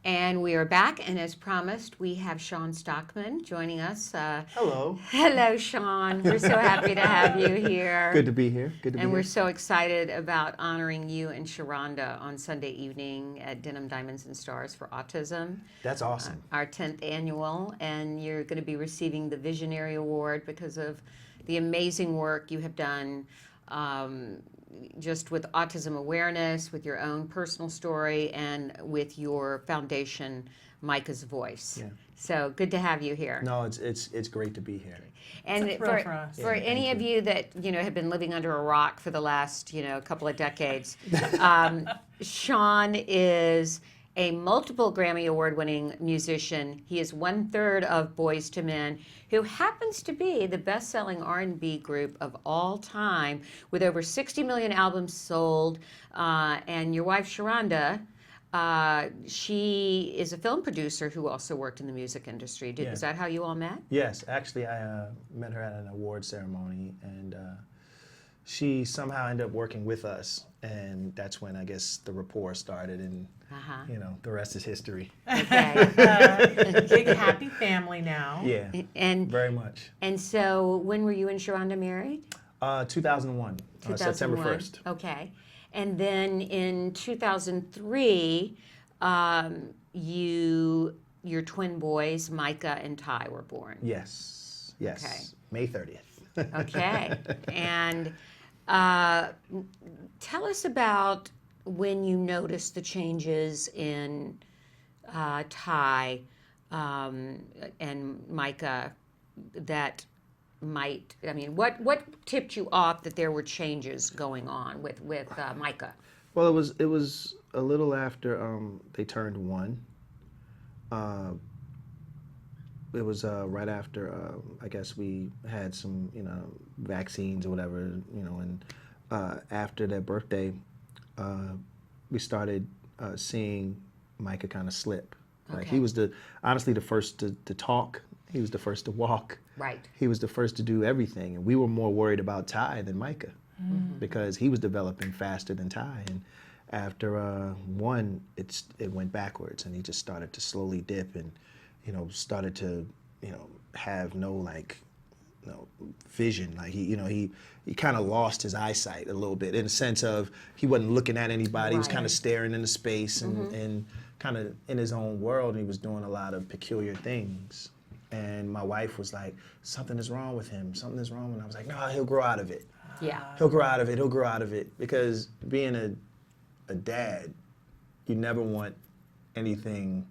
And we are back, and as promised, we have Sean Stockman joining us. Hello. Hello, Sean. We're so happy to have you here. Good to be here. Good to be And here. we're so excited about honoring you and Sharonda on Sunday evening at Denim Diamonds and Stars for Autism. That's awesome. Our 10th annual, and you're going to be receiving the Visionary Award because of the amazing work you have done just with autism awareness, with your own personal story, and with your foundation, Micah's Voice. Yeah. So good to have you here. No, it's great to be here. And It's a thrill for us. for Yeah, any thank of you. you that have been living under a rock for the last couple of decades, Sean is a multiple Grammy Award-winning musician. He is 1/3 of Boyz II Men, who happens to be the best-selling R&B group of all time, with over 60 million albums sold. And your wife, Sharonda, she is a film producer who also worked in the music industry. Yeah. Is that how you all met? Yes, actually, I met her at an award ceremony, and she somehow ended up working with us, and that's when I guess the rapport started, and the rest is history. Okay. Big happy family now. Yeah, and very much. And so, when were you and Sharonda married? 2001, September 1st. Okay. And then in 2003, your twin boys, Micah and Ty, were born. Yes. Okay. May 30th. Okay. And tell us about when you noticed the changes in Ty and Micah that might, what tipped you off that there were changes going on with Micah? Well, it was a little after they turned 1. It was right after I guess we had some vaccines or whatever, and after their birthday, we started seeing Micah kind of slip. Like he was honestly the first to talk. He was the first to walk. Right. He was the first to do everything, and we were more worried about Ty than Micah because he was developing faster than Ty. And after 1, it went backwards, and he just started to slowly dip, and started to have no vision. Like he kind of lost his eyesight a little bit in the sense of he wasn't looking at anybody. He was kind of staring into space and kind of in his own world. And he was doing a lot of peculiar things. And my wife was like, something is wrong with him. Something is wrong. And I was like, no, he'll grow out of it. Yeah. He'll grow out of it. He'll grow out of it. Because being a dad, you never want anything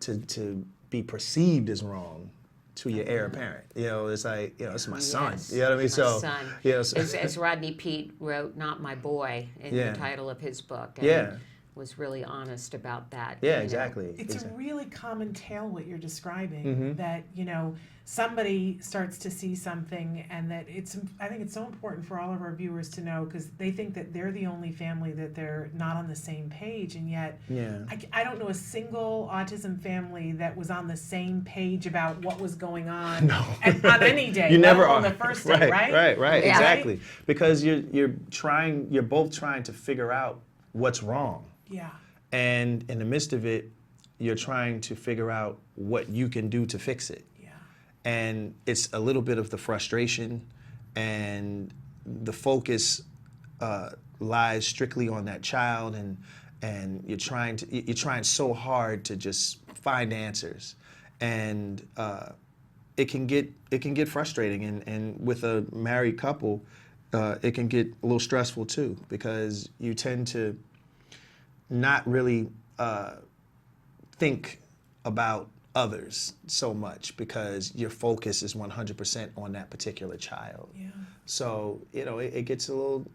to be perceived as wrong to your heir apparent. It's like, it's my son. You know what I mean? My So, son. Yes. As Rodney Peete wrote, "Not my boy," in the title of his book. And Yeah. was really honest about that. Yeah, exactly. It's a really common tale what you're describing, Mhm. that somebody starts to see something, and that I think it's so important for all of our viewers to know, because they think that they're the only family that they're not on the same page, and yet I don't know a single autism family that was on the same page about what was going on on any day. You never on are. the first day, right? Right, Yeah. exactly. Because you're both trying to figure out what's wrong. Yeah. And in the midst of it, you're trying to figure out what you can do to fix it. Yeah. And it's a little bit of the frustration, and the focus lies strictly on that child, and you're trying so hard to just find answers, and it can get frustrating, and with a married couple, it can get a little stressful too, because you tend to not really think about others so much because your focus is 100% on that particular child. Yeah. So, it gets a little,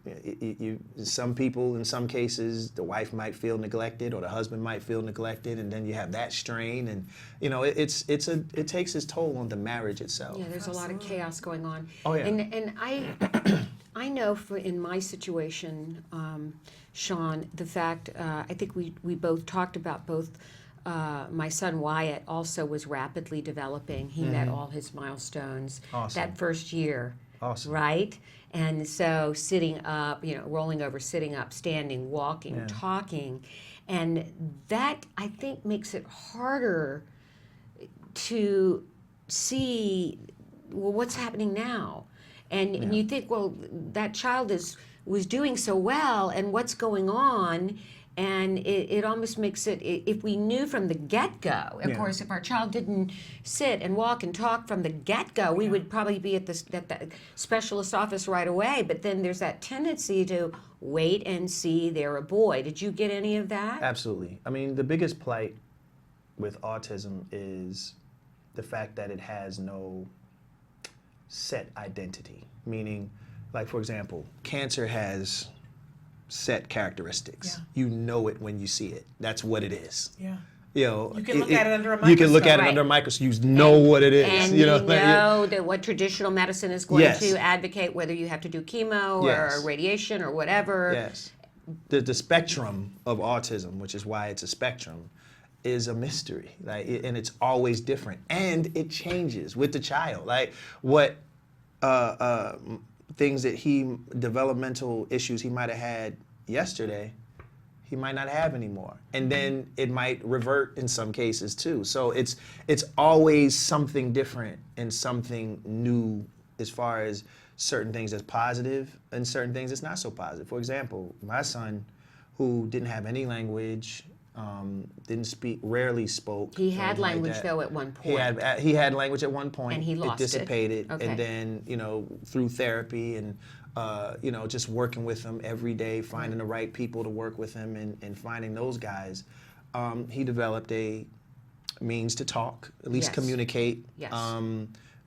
some people, in some cases, the wife might feel neglected or the husband might feel neglected, and then you have that strain, and, it takes its toll on the marriage itself. Yeah, there's a lot of chaos going on. Oh, yeah. And I know in my situation, Sean, the fact, I think we both talked about both, my son Wyatt also was rapidly developing. He met all his milestones that first year. Awesome. Right? And so sitting up, rolling over, sitting up, standing, walking, talking. And that, I think, makes it harder to see, well, what's happening now? And you think, well, that child was doing so well, and what's going on? And it almost makes it, if we knew from the get-go, of course, if our child didn't sit and walk and talk from the get-go, we would probably be at the specialist office right away. But then there's that tendency to wait and see, they're a boy. Did you get any of that? Absolutely. I mean, the biggest plight with autism is the fact that it has no set identity. Meaning, like for example, cancer has set characteristics. Yeah. You know it when you see it. That's what it is. Yeah. You know, You can look at it under a microscope. You can look at it Right. under a microscope. You know what it is. And you you know, know that what traditional medicine is going Yes. to advocate, whether you have to do chemo Yes. or radiation or whatever. Yes. The spectrum of autism, which is why it's a spectrum, is a mystery. And it's always different, and it changes with the child. Like what things that developmental issues he might have had yesterday, he might not have anymore, and then it might revert in some cases too. So it's always something different and something new as far as certain things that's positive and certain things that's not so positive. For example, my son, who didn't have any language, didn't speak, rarely spoke. He had anything like language that. though at one point. He had language at one point. And he lost it. It dissipated, Okay. and then through therapy and just working with him every day, finding the right people to work with him, and finding those guys, he developed a means to talk, at least Yes. communicate. Yes.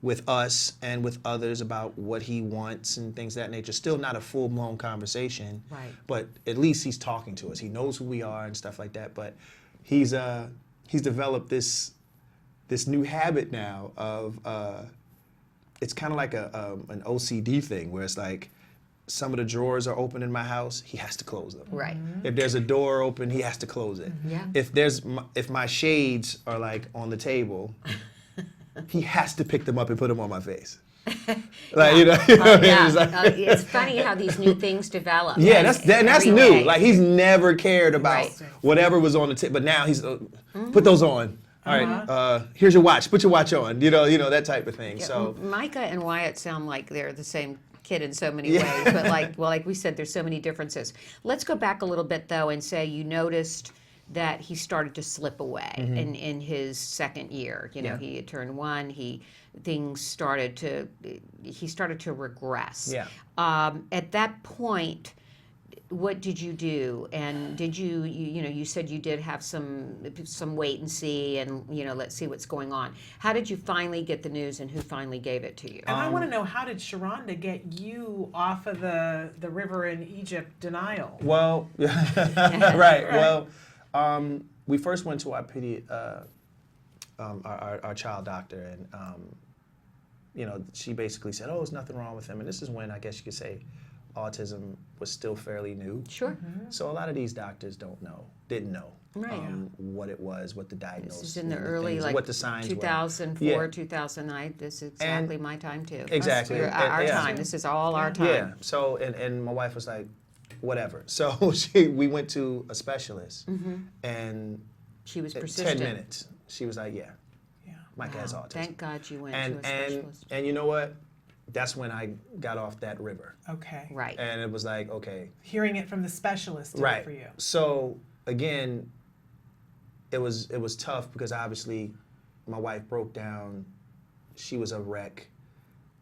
With us and with others about what he wants and things of that nature. Still not a full-blown conversation, Right. but at least he's talking to us. He knows who we are and stuff like that. But he's developed this new habit now of it's kind of like an OCD thing where it's like some of the drawers are open in my house, he has to close them. Right. If there's a door open, he has to close it. Yeah. If my shades are like on the table, he has to pick them up and put them on my face. Like, Yeah. it's like- It's funny how these new things develop. yeah, And that's every new. day. Like he's never cared about Right. whatever was on the table, but now he's put those on. All right, here's your watch. Put your watch on. You know that type of thing. Yeah, So Micah and Wyatt sound like they're the same kid in so many ways, but like we said, there's so many differences. Let's go back a little bit though and say you noticed that he started to slip away in his second year. You know, Yeah. he had turned 1. He started to regress. Yeah. At that point, what did you do? And did you said you did have some wait and see, and let's see what's going on. How did you finally get the news, and who finally gave it to you? And I want to know, how did Sharonda get you off of the river in Egypt denial? well, right. Well, we first went to our our child doctor, and she basically said, "Oh, there's nothing wrong with him." And this is when I guess you could say autism was still fairly new. Sure. So a lot of these doctors didn't know Right. what it was, what the diagnosis. This is in the and early, things, like what the signs 2004, were. Yeah. 2009. This is exactly my time too. Exactly. Our Yeah. time. This is all our time. Yeah. So and my wife was like, whatever. So we went to a specialist, and She was at persistent. 10 minutes, she was like, yeah, Micah has autism. Thank God you went and to a specialist. and you know what? That's when I got off that river. Okay. Right. And it was like, okay. Hearing it from the specialist did it for you. So again, it was tough because obviously my wife broke down. She was a wreck.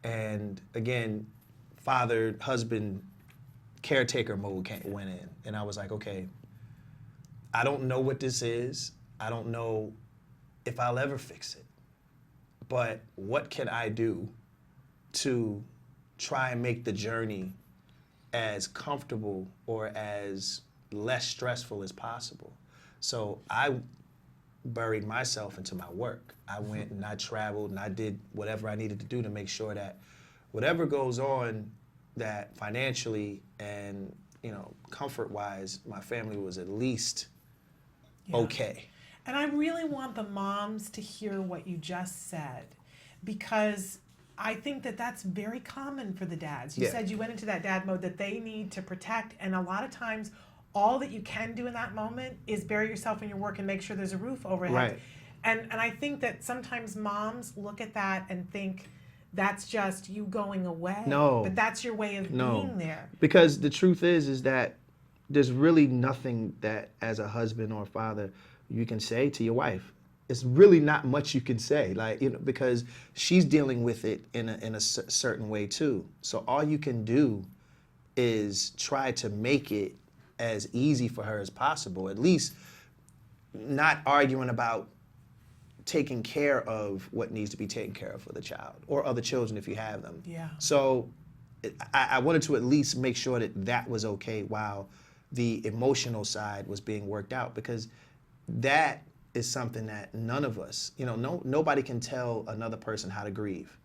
And again, father, husband, caretaker mode went in. And I was like, okay, I don't know what this is. I don't know if I'll ever fix it. But what can I do to try and make the journey as comfortable or as less stressful as possible? So I buried myself into my work. I went and I traveled and I did whatever I needed to do to make sure that whatever goes on, that financially and comfort-wise, my family was at least okay. And I really want the moms to hear what you just said, because I think that that's very common for the dads. You said you went into that dad mode that they need to protect, and a lot of times all that you can do in that moment is bury yourself in your work and make sure there's a roof overhead. Right. And I think that sometimes moms look at that and think that's just you going away. No. But that's your way of being there. Because the truth is that there's really nothing that as a husband or father you can say to your wife. It's really not much you can say, because she's dealing with it in a certain way too. So all you can do is try to make it as easy for her as possible, at least not arguing about taking care of what needs to be taken care of for the child or other children if you have them. Yeah. So I wanted to at least make sure that that was okay while the emotional side was being worked out, because that is something that none of us, nobody can tell another person how to grieve.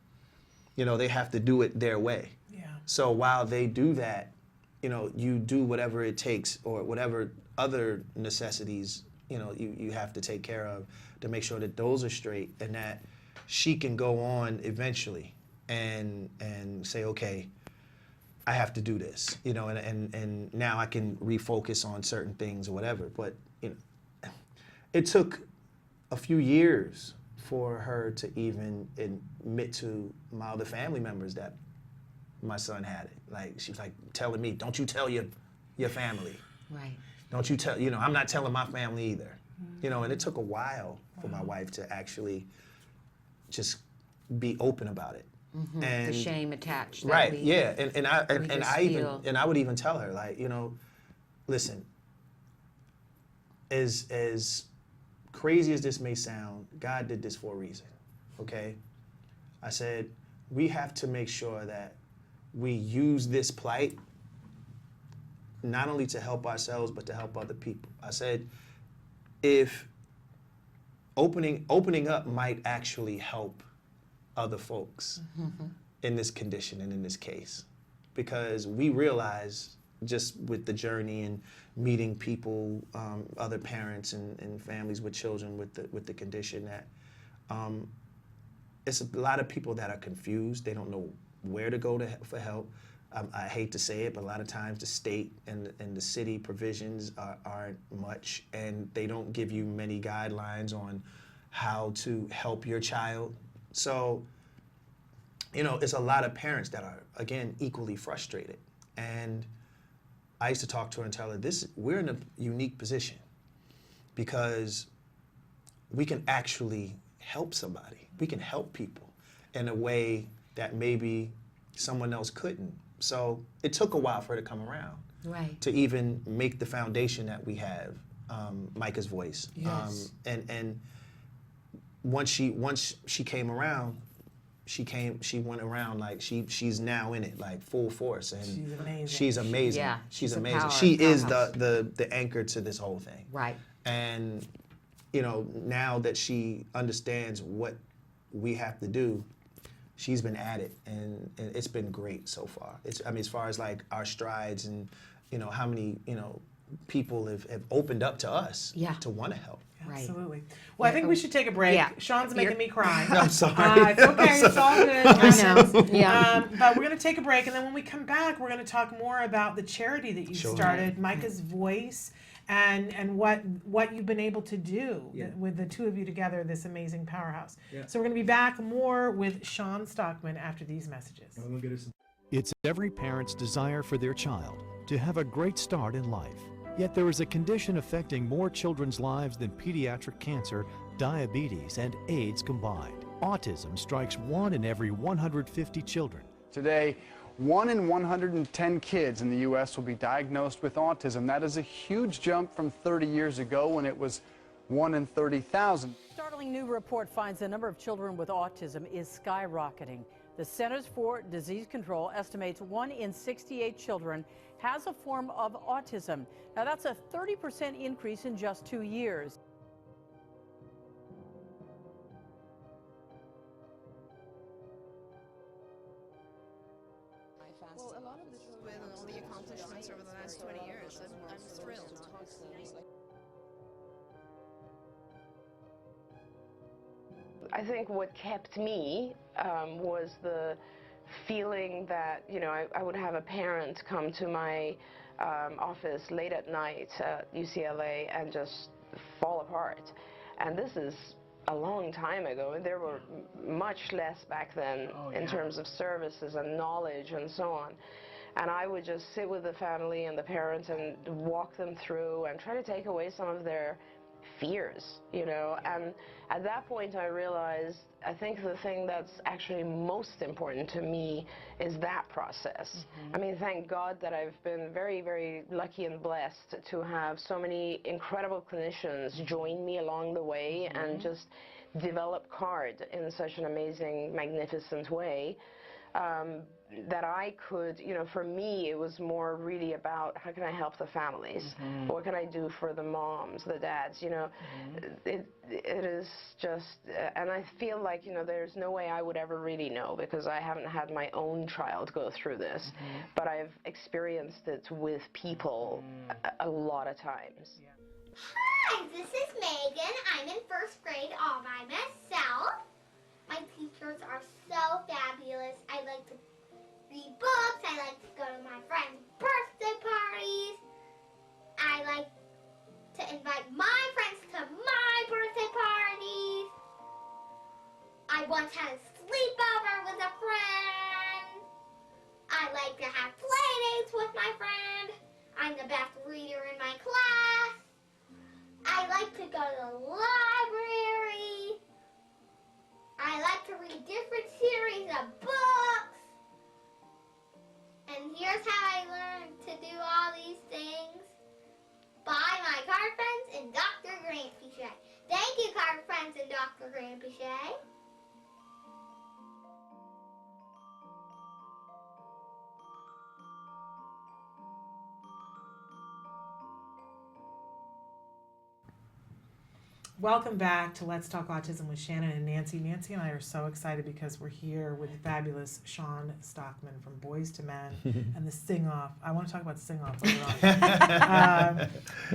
They have to do it their way. Yeah. So while they do that, you do whatever it takes or whatever other necessities, you have to take care of to make sure that those are straight and that she can go on eventually and say, okay, I have to do this, and now I can refocus on certain things or whatever. But it took a few years for her to even admit to my other family members that my son had it. Like, she was like telling me, don't you tell your family. Right. Don't you tell, I'm not telling my family either. And it took a while for my wife to actually just be open about it. Mm-hmm. And the shame attached. Right, that we, yeah. And I would even tell her, like, listen, as crazy as this may sound, God did this for a reason, okay? I said, we have to make sure that we use this plight not only to help ourselves, but to help other people. I said, if opening up might actually help other folks in this condition and in this case, because we realize just with the journey and meeting people, other parents and families with children with the condition, that it's a lot of people that are confused. They don't know where to go for help. I hate to say it, but a lot of times the state and the city provisions aren't much, and they don't give you many guidelines on how to help your child. So, it's a lot of parents that are, again, equally frustrated. And I used to talk to her and tell her, we're in a unique position because we can actually help somebody. We can help people in a way that maybe someone else couldn't. So it took a while for her to come around, right, to even make the foundation that we have, Micah's Voice. Yes. And once she came around, she went around like she's now in it, like full force, and she's amazing. She's amazing. Yeah, she's a amazing. power- She is powerhouse. the anchor to this whole thing. Right. And now that she understands what we have to do, she's been at it, and it's been great so far. As far as like our strides and how many people have opened up to us to want to help. Right. Absolutely. Well, I think we should take a break. Yeah. Sean's making me cry. I'm sorry. It's okay. It's all good. I know. Yeah. But we're going to take a break, and then when we come back, we're going to talk more about the charity that you started, Micah's Voice, and what you've been able to do with the two of you together, this amazing powerhouse. Yeah. So we're going to be back more with Sean Stockman after these messages. It's every parent's desire for their child to have a great start in life. Yet there is a condition affecting more children's lives than pediatric cancer, diabetes, and AIDS combined. Autism strikes 1 in every 150 children. Today, 1 in 110 kids in the U.S. will be diagnosed with autism. That is a huge jump from 30 years ago when it was 1 in 30,000. Startling new report finds the number of children with autism is skyrocketing. The Centers for Disease Control estimates 1 in 68 children has a form of autism. Now that's a 30% increase in just 2 years. Well, a lot of this is with all the accomplishments over the last 20 years. I'm thrilled. I think what kept me was the feeling that, I would have a parent come to my office late at night at UCLA and just fall apart. And this is a long time ago, and there were much less back then in terms of services and knowledge and so on. And I would just sit with the family and the parents and walk them through and try to take away some of their fears, you know. And at that point I realized, I think the thing that's actually most important to me is that process. I mean, thank God that I've been very, very lucky and blessed to have so many incredible clinicians join me along the way and just develop CARD in such an amazing, magnificent way. That I could, you know, for me, it was more really about how can I help the families? What can I do for the moms, the dads, you know? It is just, and I feel like, you know, there's no way I would ever really know because I haven't had my own child go through this, but I've experienced it with people a lot of times. Hi, this is Megan. I'm in first grade all by myself. My teachers are so fabulous. I like to read books. I like to go to my friends' birthday parties. I like to invite my friends to my birthday parties. I once had a sleepover with a friend. I like to have play dates with my friend. I'm the best reader in my class. I like to go to the library. I like to read different series of books. And here's how I learned to do all these things. By my card friends and Dr. Grandpichet. Thank you, card friends and Dr. Grandpichet. Welcome back to Let's Talk Autism with Shannon and Nancy. Nancy and I are so excited because we're here with fabulous Sean Stockman from Boys to Men and the Sing Off. I want to talk about Sing Off later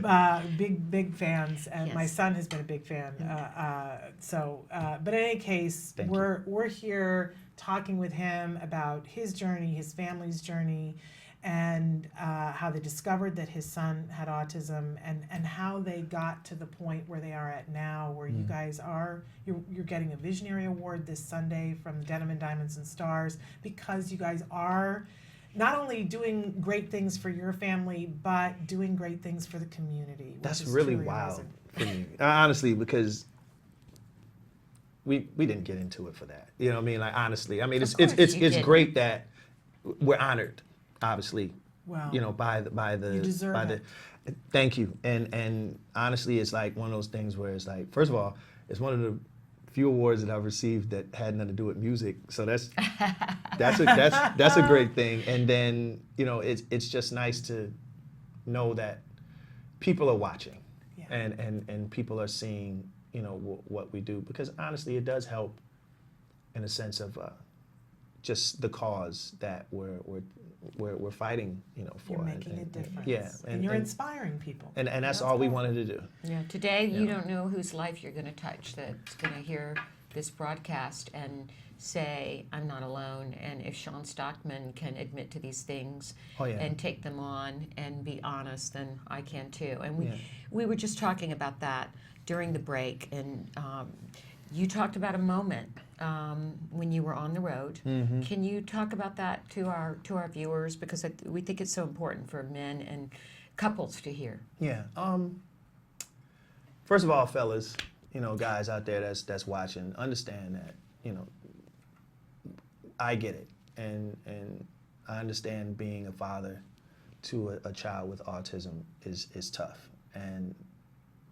on. Big fans, and Yes. my son has been a big fan. But in any case, we're here talking with him about his journey, his family's journey, and how they discovered that his son had autism, and how they got to the point where they are at now, where you guys are, you're getting a Visionary Award this Sunday from Denim and Diamonds and Stars, because you guys are not only doing great things for your family, but doing great things for the community. That's really wild for me, honestly, because we didn't get into it for that. You know what I mean? Like, honestly, I mean, it's great that we're honored. Obviously, well, you know, by you deserve it. Thank you. And honestly, it's like one of those things where it's like, first of all, it's one of the few awards that I've received that had nothing to do with music. So that's a great thing. And then, you know, it's just nice to know that people are watching, and people are seeing, you know, what we do, because honestly, it does help in a sense of just the cause that we're fighting, you know, for. You're making a difference. Yeah, and you're inspiring people. And that's all we wanted to do. Yeah. Today, you don't know whose life you're going to touch that's going to hear this broadcast and say, I'm not alone. And if Sean Stockman can admit to these things and take them on and be honest, then I can too. And we were just talking about that during the break, and you talked about a moment when you were on the road. Can you talk about that to our viewers, because we think it's so important for men and couples to hear? Yeah. First of all, fellas, you know, guys out there that's watching, understand that, you know, I get it, and I understand being a father to a child with autism is tough, and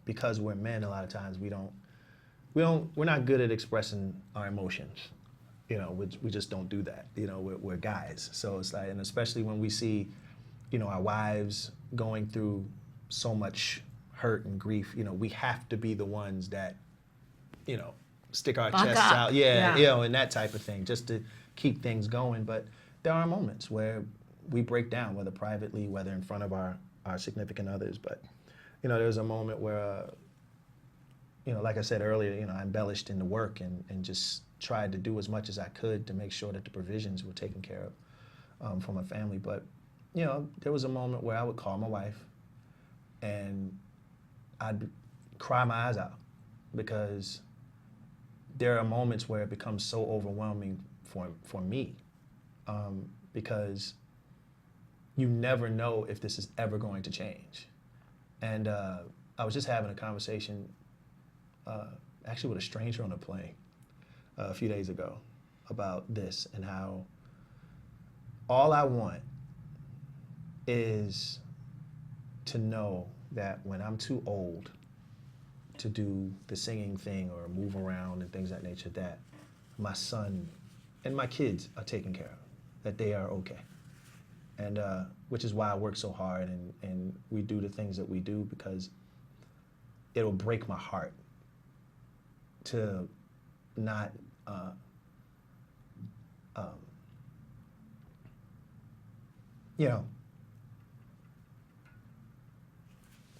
because we're men, a lot of times we're not good at expressing our emotions. You know, we just don't do that. You know, we're guys. So it's like, and especially when we see, you know, our wives going through so much hurt and grief, you know, we have to be the ones that, you know, stick our chests out. Yeah, you know, and that type of thing, just to keep things going. But there are moments where we break down, whether privately, whether in front of our significant others. But, you know, there's a moment where, you know, like I said earlier, you know, I embellished in the work and just tried to do as much as I could to make sure that the provisions were taken care of for my family. But, you know, there was a moment where I would call my wife and I'd cry my eyes out, because there are moments where it becomes so overwhelming for me, because you never know if this is ever going to change. And I was just having a conversation, actually with a stranger on a plane a few days ago about this and how all I want is to know that when I'm too old to do the singing thing or move around and things of that nature, that my son and my kids are taken care of, that they are okay. And which is why I work so hard and we do the things that we do, because it'll break my heart to not you know,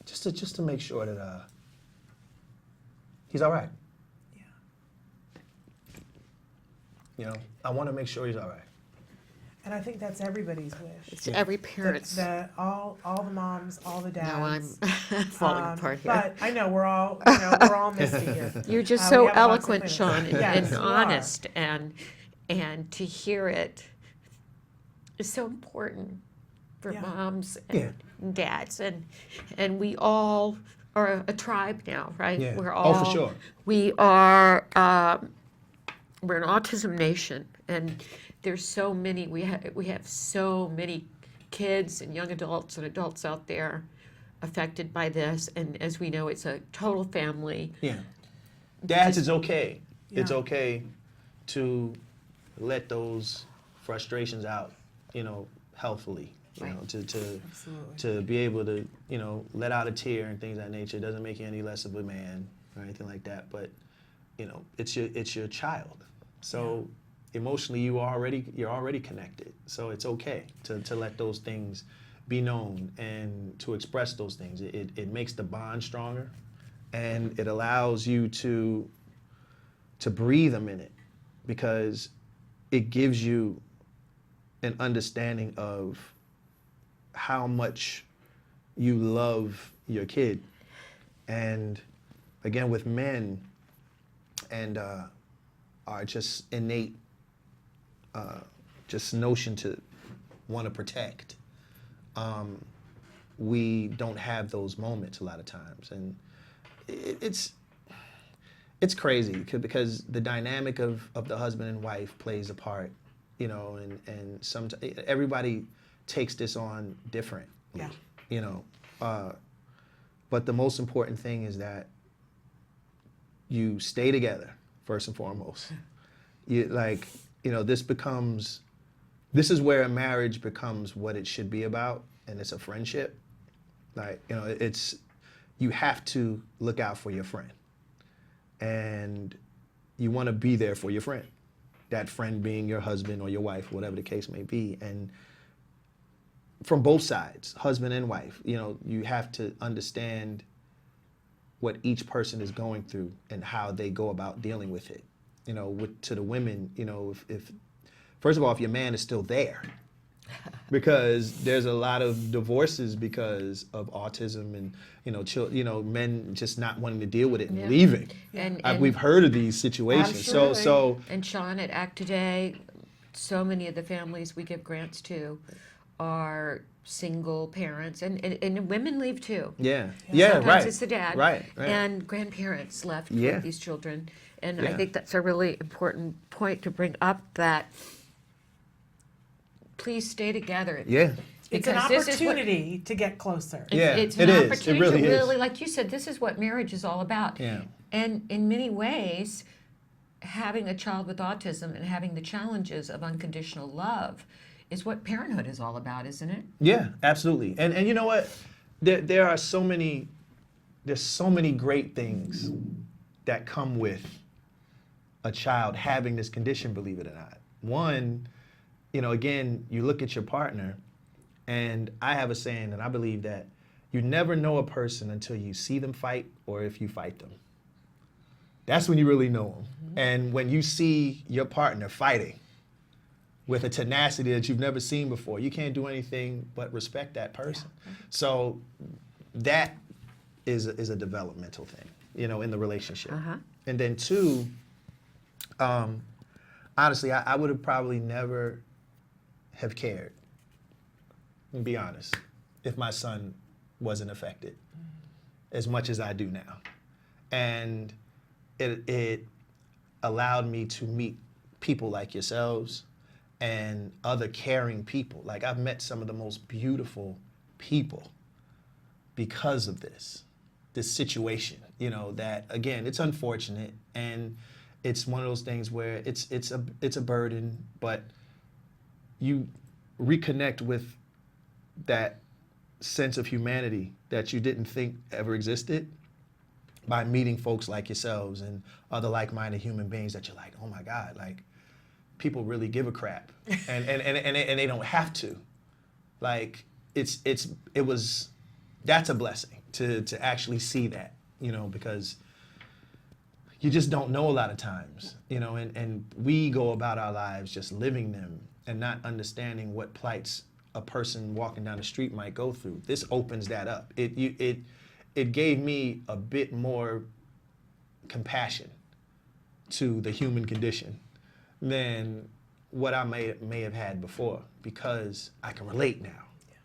just to make sure that he's all right. Yeah. You know, I want to make sure he's all right. And I think that's everybody's wish. It's every parent's. All the moms, all the dads. Now I'm falling apart here. But I know we're all misty here. You're just We so have lots of eloquent, Sean, clinics. Yes, and you honest, and to hear it is so important for moms and dads, and we all are a tribe now, right? Yeah. We're all. Oh, for sure. We are. We're an autism nation, and there's so many. We have so many kids and young adults and adults out there affected by this, and as we know, it's a total family. Yeah. Dads, it's okay. Yeah. It's okay to let those frustrations out, you know, healthfully. You know, to be able to, you know, let out a tear and things of that nature doesn't make you any less of a man or anything like that. But, you know, it's your child. So emotionally you're already connected. So it's okay to let those things be known and to express those things. It makes the bond stronger, and it allows you to breathe a minute, because it gives you an understanding of how much you love your kid. And again, with men and our just innate just notion to want to protect, we don't have those moments a lot of times. And it's crazy because the dynamic of the husband and wife plays a part, you know, and sometimes everybody takes this on different, you know. But the most important thing is that you stay together first and foremost. This is where a marriage becomes what it should be about, and it's a friendship. Like, you know, you have to look out for your friend, and you want to be there for your friend. That friend being your husband or your wife, whatever the case may be. And from both sides, husband and wife, you know, you have to understand what each person is going through and how they go about dealing with it. You know, to the women, you know, if first of all, if your man is still there, because there's a lot of divorces because of autism and, you know, men just not wanting to deal with it and leaving. And we've heard of these situations. Absolutely. And Sean, at Act Today, so many of the families we give grants to are single parents, and women leave too. Sometimes right. it's the dad. Right. And grandparents left with these children. And I think that's a really important point to bring up, that please stay together. Yeah. It's an opportunity to get closer. It's an opportunity it really to is. really, like you said, this is what marriage is all about. Yeah. And in many ways, having a child with autism and having the challenges of unconditional love is what parenthood is all about, isn't it? Yeah, absolutely. And you know what? There's so many great things that come with a child having this condition, believe it or not. One, you know, again, you look at your partner, and I have a saying, and I believe that you never know a person until you see them fight or if you fight them. That's when you really know them. Mm-hmm. And when you see your partner fighting with a tenacity that you've never seen before, you can't do anything but respect that person. Yeah. So that is a developmental thing, you know, in the relationship. And then two, honestly, I would have probably never have cared, to be honest, if my son wasn't affected. as much as I do now. And it allowed me to meet people like yourselves and other caring people. Like, I've met some of the most beautiful people because of this situation, you know, that, again, it's unfortunate, and it's one of those things where it's a burden, but you reconnect with that sense of humanity that you didn't think ever existed by meeting folks like yourselves and other like-minded human beings that you're like, oh my God, like, people really give a crap, and they don't have to. Like, that's a blessing to actually see that, you know, because you just don't know a lot of times, you know, and we go about our lives just living them and not understanding what plights a person walking down the street might go through. This opens that up. It gave me a bit more compassion to the human condition than what I may have had before, because I can relate now. Yeah.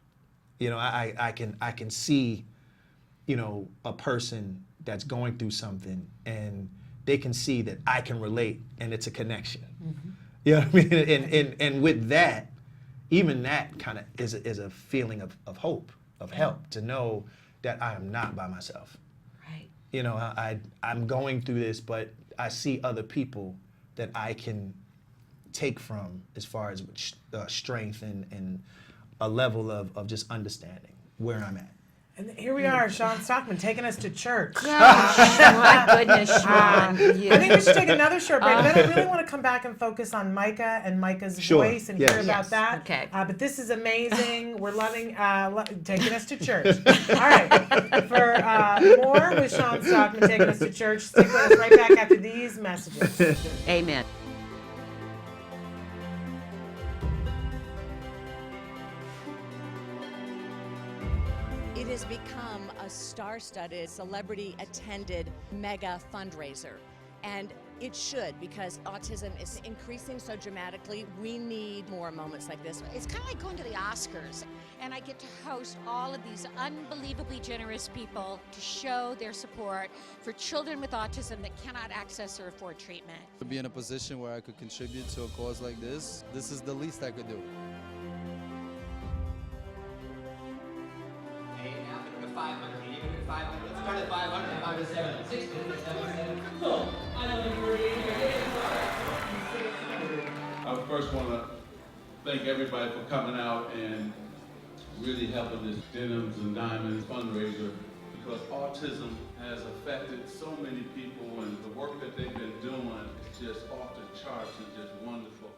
You know, I can see, you know, a person that's going through something, and they can see that I can relate, and it's a connection. Mm-hmm. You know what I mean? And with that, even that kind of is a feeling of hope, of help, to know that I am not by myself. Right. You know, I'm going through this, but I see other people that I can take from as far as strength and a level of just understanding where I'm at. And here we are, Sean Stockman, taking us to church. Gosh, my goodness, Sean. I think we should take another short break. Then I really want to come back and focus on Micah and Micah's voice and hear about that. Okay. But this is amazing. We're loving taking us to church. All right. For more with Sean Stockman taking us to church, stick with us right back after these messages. Amen. It has become a star-studded, celebrity-attended mega fundraiser. And it should, because autism is increasing so dramatically. We need more moments like this. It's kind of like going to the Oscars, and I get to host all of these unbelievably generous people to show their support for children with autism that cannot access or afford treatment. To be in a position where I could contribute to a cause like this is the least I could do. Let's start at 500, 5 to 7, 6 to 7. Cool. I know you were in I first want to thank everybody for coming out and really helping this Denims and Diamonds fundraiser, because autism has affected so many people, and the work that they've been doing is just off the charts and just wonderful.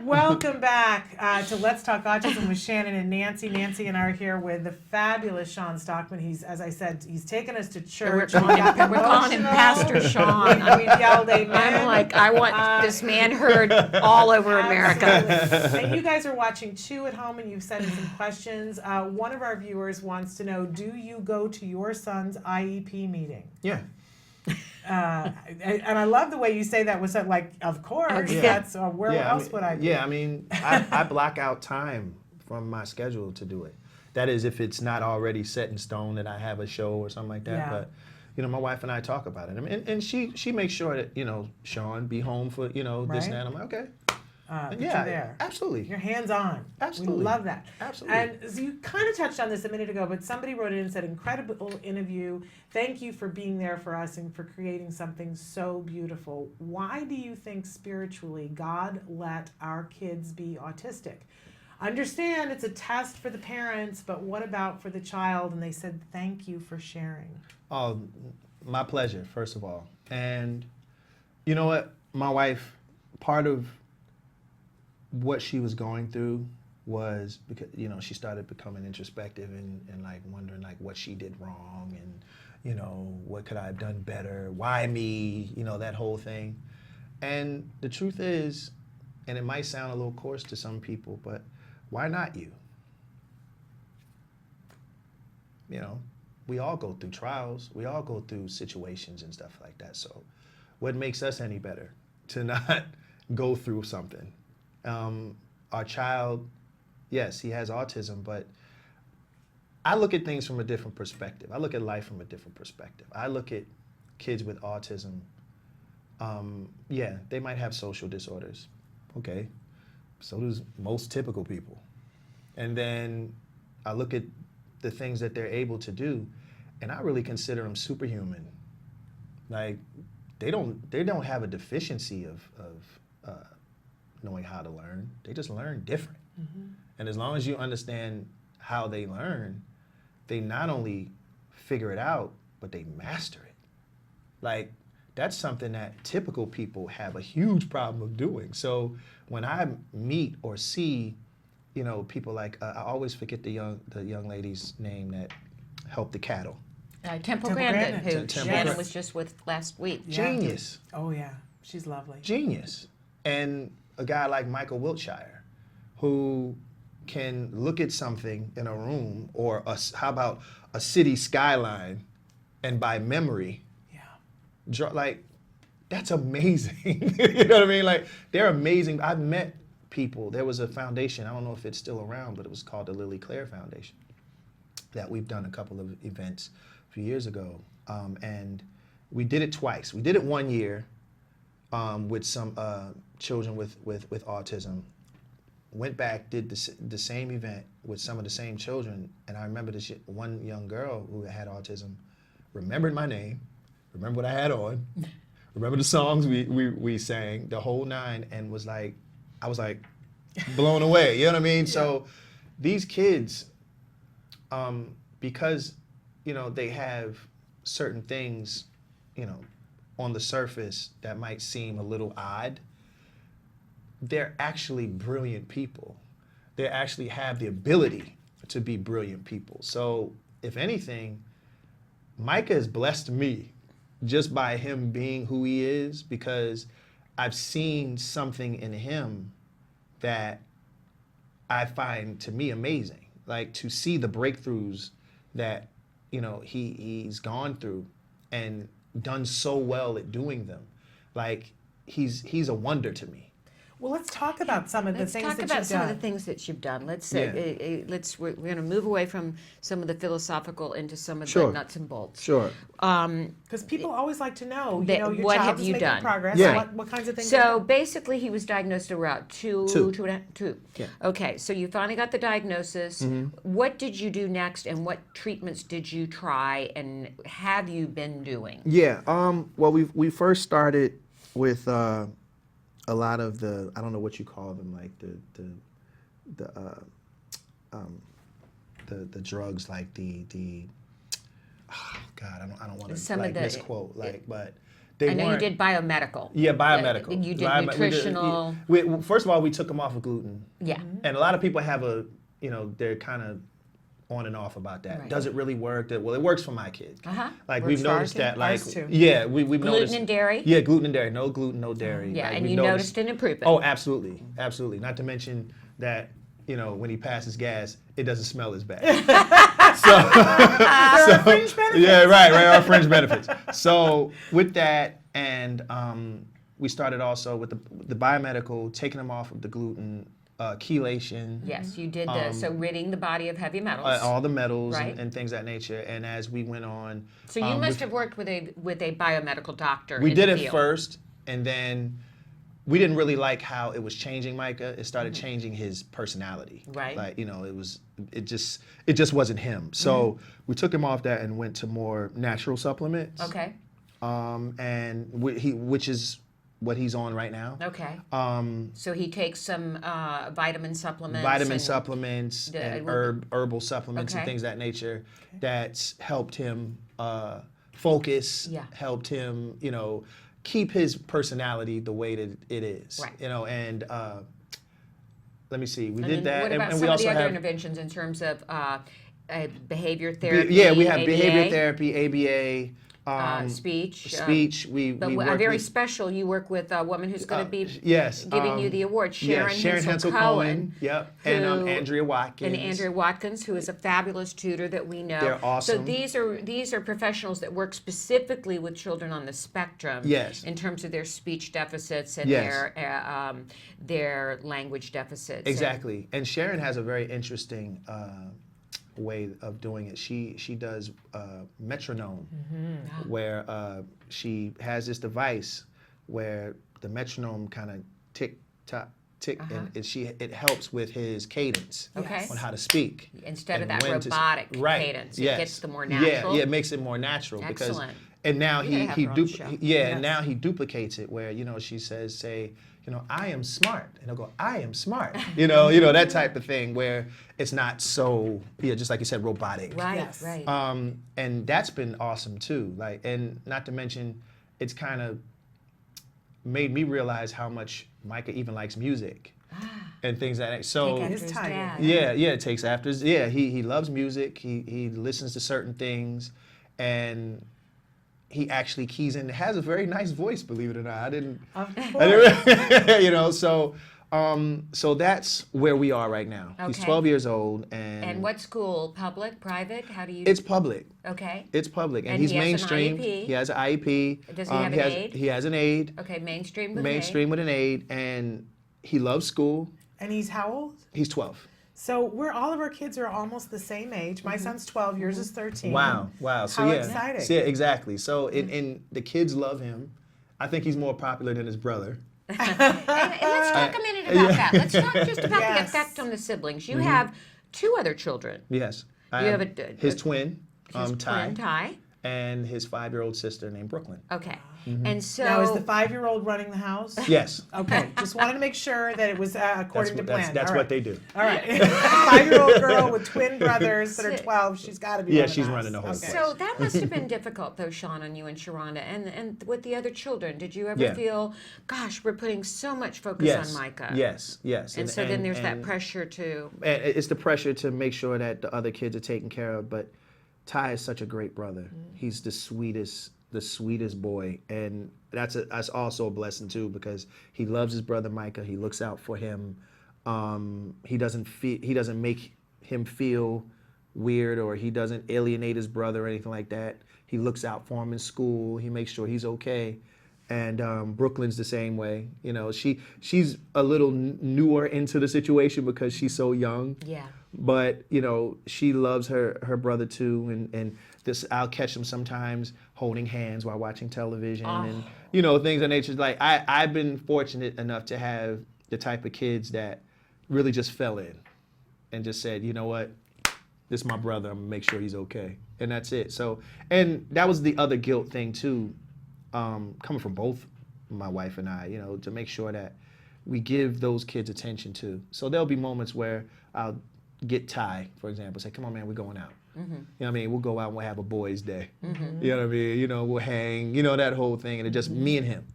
Welcome back to Let's Talk Autism with Shannon and Nancy. Nancy and I are here with the fabulous Sean Stockman. He's, as I said, he's taken us to church. We're calling him Pastor Sean. We yelled amen. I'm like, I want this man heard all over America. And you guys are watching too at home, and you've sent in some questions. One of our viewers wants to know, do you go to your son's IEP meeting? Yeah. And I love the way you say that, was that like, of course, Yeah. that's where else would I be? Yeah, I mean, I block out time from my schedule to do it. That is, if it's not already set in stone that I have a show or something like that. Yeah. But, you know, my wife and I talk about it. I mean, and she makes sure that, you know, Sean be home for, you know, this and that. I'm like, okay. But yeah, you're there. Absolutely. You're hands-on. Absolutely. We love that. Absolutely. And so you kind of touched on this a minute ago, but somebody wrote in and said, incredible interview. Thank you for being there for us and for creating something so beautiful. Why do you think spiritually God let our kids be autistic? Understand it's a test for the parents, but what about for the child? And they said, thank you for sharing. Oh, my pleasure, first of all. And you know what? My wife, part of what she was going through was because, she started becoming introspective and like wondering like what she did wrong and, what could I have done better? Why me? That whole thing. And the truth is, and it might sound a little coarse to some people, but why not you? We all go through trials. We all go through situations and stuff like that. So what makes us any better to not go through something? Our child, yes, he has autism, but I look at things from a different perspective. I look at life from a different perspective. I look at kids with autism. Yeah, they might have social disorders. Okay, so does most typical people. And then I look at the things that they're able to do, and I really consider them superhuman. Like, they don't have a deficiency of knowing how to learn. They just learn different. Mm-hmm. And as long as you understand how they learn, they not only figure it out, but they master it. Like, that's something that typical people have a huge problem of doing. So when I meet or see, people like, I always forget the young lady's name that helped the cattle. Temple Grandin, who Temple Shannon was just with last week. Yeah. Genius. Oh yeah, she's lovely. Genius. And a guy like Michael Wiltshire, who can look at something in a room or how about a city skyline, and by memory, draw, like, that's amazing. You know what I mean? Like, they're amazing. I've met people. There was a foundation, I don't know if it's still around, but it was called the Lily Claire Foundation, that we've done a couple of events a few years ago. And we did it twice. We did it one year with some children with autism. Went back, did the same event with some of the same children, and I remember this one young girl who had autism remembered my name, remember what I had on, remember the songs we sang, the whole nine, and was like, I was like blown away, you know what I mean? Yeah. So these kids, because, they have certain things, on the surface that might seem a little odd, they're actually brilliant people. They actually have the ability to be brilliant people. So if anything, Micah has blessed me just by him being who he is, because I've seen something in him that I find to me amazing. Like, to see the breakthroughs that, he's gone through and done so well at doing them. Like, he's a wonder to me. Well, let's talk about some of the things that you've done. Let's talk about some of the things that you've done. We're going to move away from some of the philosophical into some of the nuts and bolts. Sure. Because people always like to know, your what child have is you making done? progress. Yeah. What kinds of things? So basically, he was diagnosed around two. Yeah. Okay, so you finally got the diagnosis. Mm-hmm. What did you do next, and what treatments did you try, and have you been doing? Yeah. Well, we first started with a lot of the, I don't know what you call them, like the drugs, like oh God, I don't want to like misquote, like, but they I know you did biomedical. Yeah, biomedical. You did nutritional. First of all, we took them off of gluten. Yeah. And a lot of people have they're kind of on and off about that. Right. Does it really work? Well, it works for my kids. Like, Works we've for noticed that, like, ours too. yeah, we've Gluten noticed. and dairy? Yeah, gluten and dairy. No gluten, no dairy. Yeah, Like, and we've you noticed an improvement. Oh, absolutely, absolutely. Not to mention that, when he passes gas, it doesn't smell as bad. There are fringe benefits. Yeah, right, our fringe benefits. So with that, and we started also with the biomedical, taking them off of the gluten, chelation. Yes, you did so ridding the body of heavy metals. All the metals, right, and things of that nature. And as we went on, so you must have worked with a biomedical doctor. We in did the it field. first, and then we didn't really like how it was changing Micah. It started changing his personality. Right. Like, it just wasn't him. So we took him off that and went to more natural supplements. Okay. And which is what he's on right now. Okay. So he takes some vitamin supplements. And herbal supplements and things of that nature. That's helped him focus. Yeah. Helped him, keep his personality the way that it is. Right. And let me see. We And did then that, what about and some we of also the other have interventions in terms of behavior therapy? yeah, we have ABA? behavior therapy, ABA. Speech. Speech. But we a work very with, special. You work with a woman who's going to be yes, giving you the award, Sharon, Sharon Hensel Cohen. Yep, and who- Andrea Watkins. And Andrea Watkins, who is a fabulous tutor that we know. They're awesome. So these are professionals that work specifically with children on the spectrum. Yes. In terms of their speech deficits and Yes. their language deficits. Exactly. And Sharon has a very interesting way of doing it. She does metronome, where she has this device where the metronome kind of tick tock tick, and it helps with his cadence on how to speak. Instead of and that when to robotic right. cadence, Yes. it gets the more natural. Yeah, it makes it more natural Excellent. because and now You're gonna have her on the show. and now he duplicates it where she says I am smart, and he'll go, I am smart, that type of thing where it's not so just like you said, robotic. Right, right. And that's been awesome too. And not to mention, it's kind of made me realize how much Micah even likes music and things like that. So it takes after. Yeah, he loves music. He listens to certain things, and he actually keys in. Has a very nice voice, believe it or not. I didn't. So that's where we are right now. He's 12 years old, and what school? Public, private? How do you? It's public. Okay. It's public, and he he's has an mainstream. IEP. He has an IEP. Does he have an aide? He has an aide. Okay, mainstream with Mainstream with an aide, and he loves school. And he's how old? He's 12. So all of our kids are almost the same age. My son's 12, yours is 13. Wow. So how yeah. exciting. So, yeah, exactly. So and the kids love him. I think he's more popular than his brother. And let's talk a minute about that. Let's talk just about the effect on the siblings. You have two other children. Yes. You have his twin, Ty. Ty. And his 5-year-old sister named Brooklyn. Okay. And so now, is the 5-year-old running the house? Yes. Okay. Just wanted to make sure that it was according to plan. That's what they do. All right. A 5-year-old girl with twin brothers that are 12. She's got to be. Yeah, she's running the whole place. So that must have been difficult, though, Sean, on you and Sharonda, and with the other children. Did you ever feel, gosh, we're putting so much focus on Micah? Yes. And so then there's that pressure to. And it's the pressure to make sure that the other kids are taken care of, but Ty is such a great brother. He's the sweetest boy, and that's also a blessing too, because he loves his brother Micah. He looks out for him. He doesn't make him feel weird, or he doesn't alienate his brother or anything like that. He looks out for him in school. He makes sure he's okay. And Brooklyn's the same way. She's a little newer into the situation because she's so young. Yeah. But she loves her brother too, and I'll catch them sometimes holding hands while watching television, and things of nature. Like I've been fortunate enough to have the type of kids that really just fell in and just said, you know what, this is my brother. I'm gonna make sure he's okay, and that's it. So, and that was the other guilt thing too, coming from both my wife and I, to make sure that we give those kids attention too. So there'll be moments where I'll get Ty, for example, say, come on, man, we're going out. You know what I mean? We'll go out and we'll have a boys' day. You know what I mean? We'll hang, that whole thing, and it's just me and him.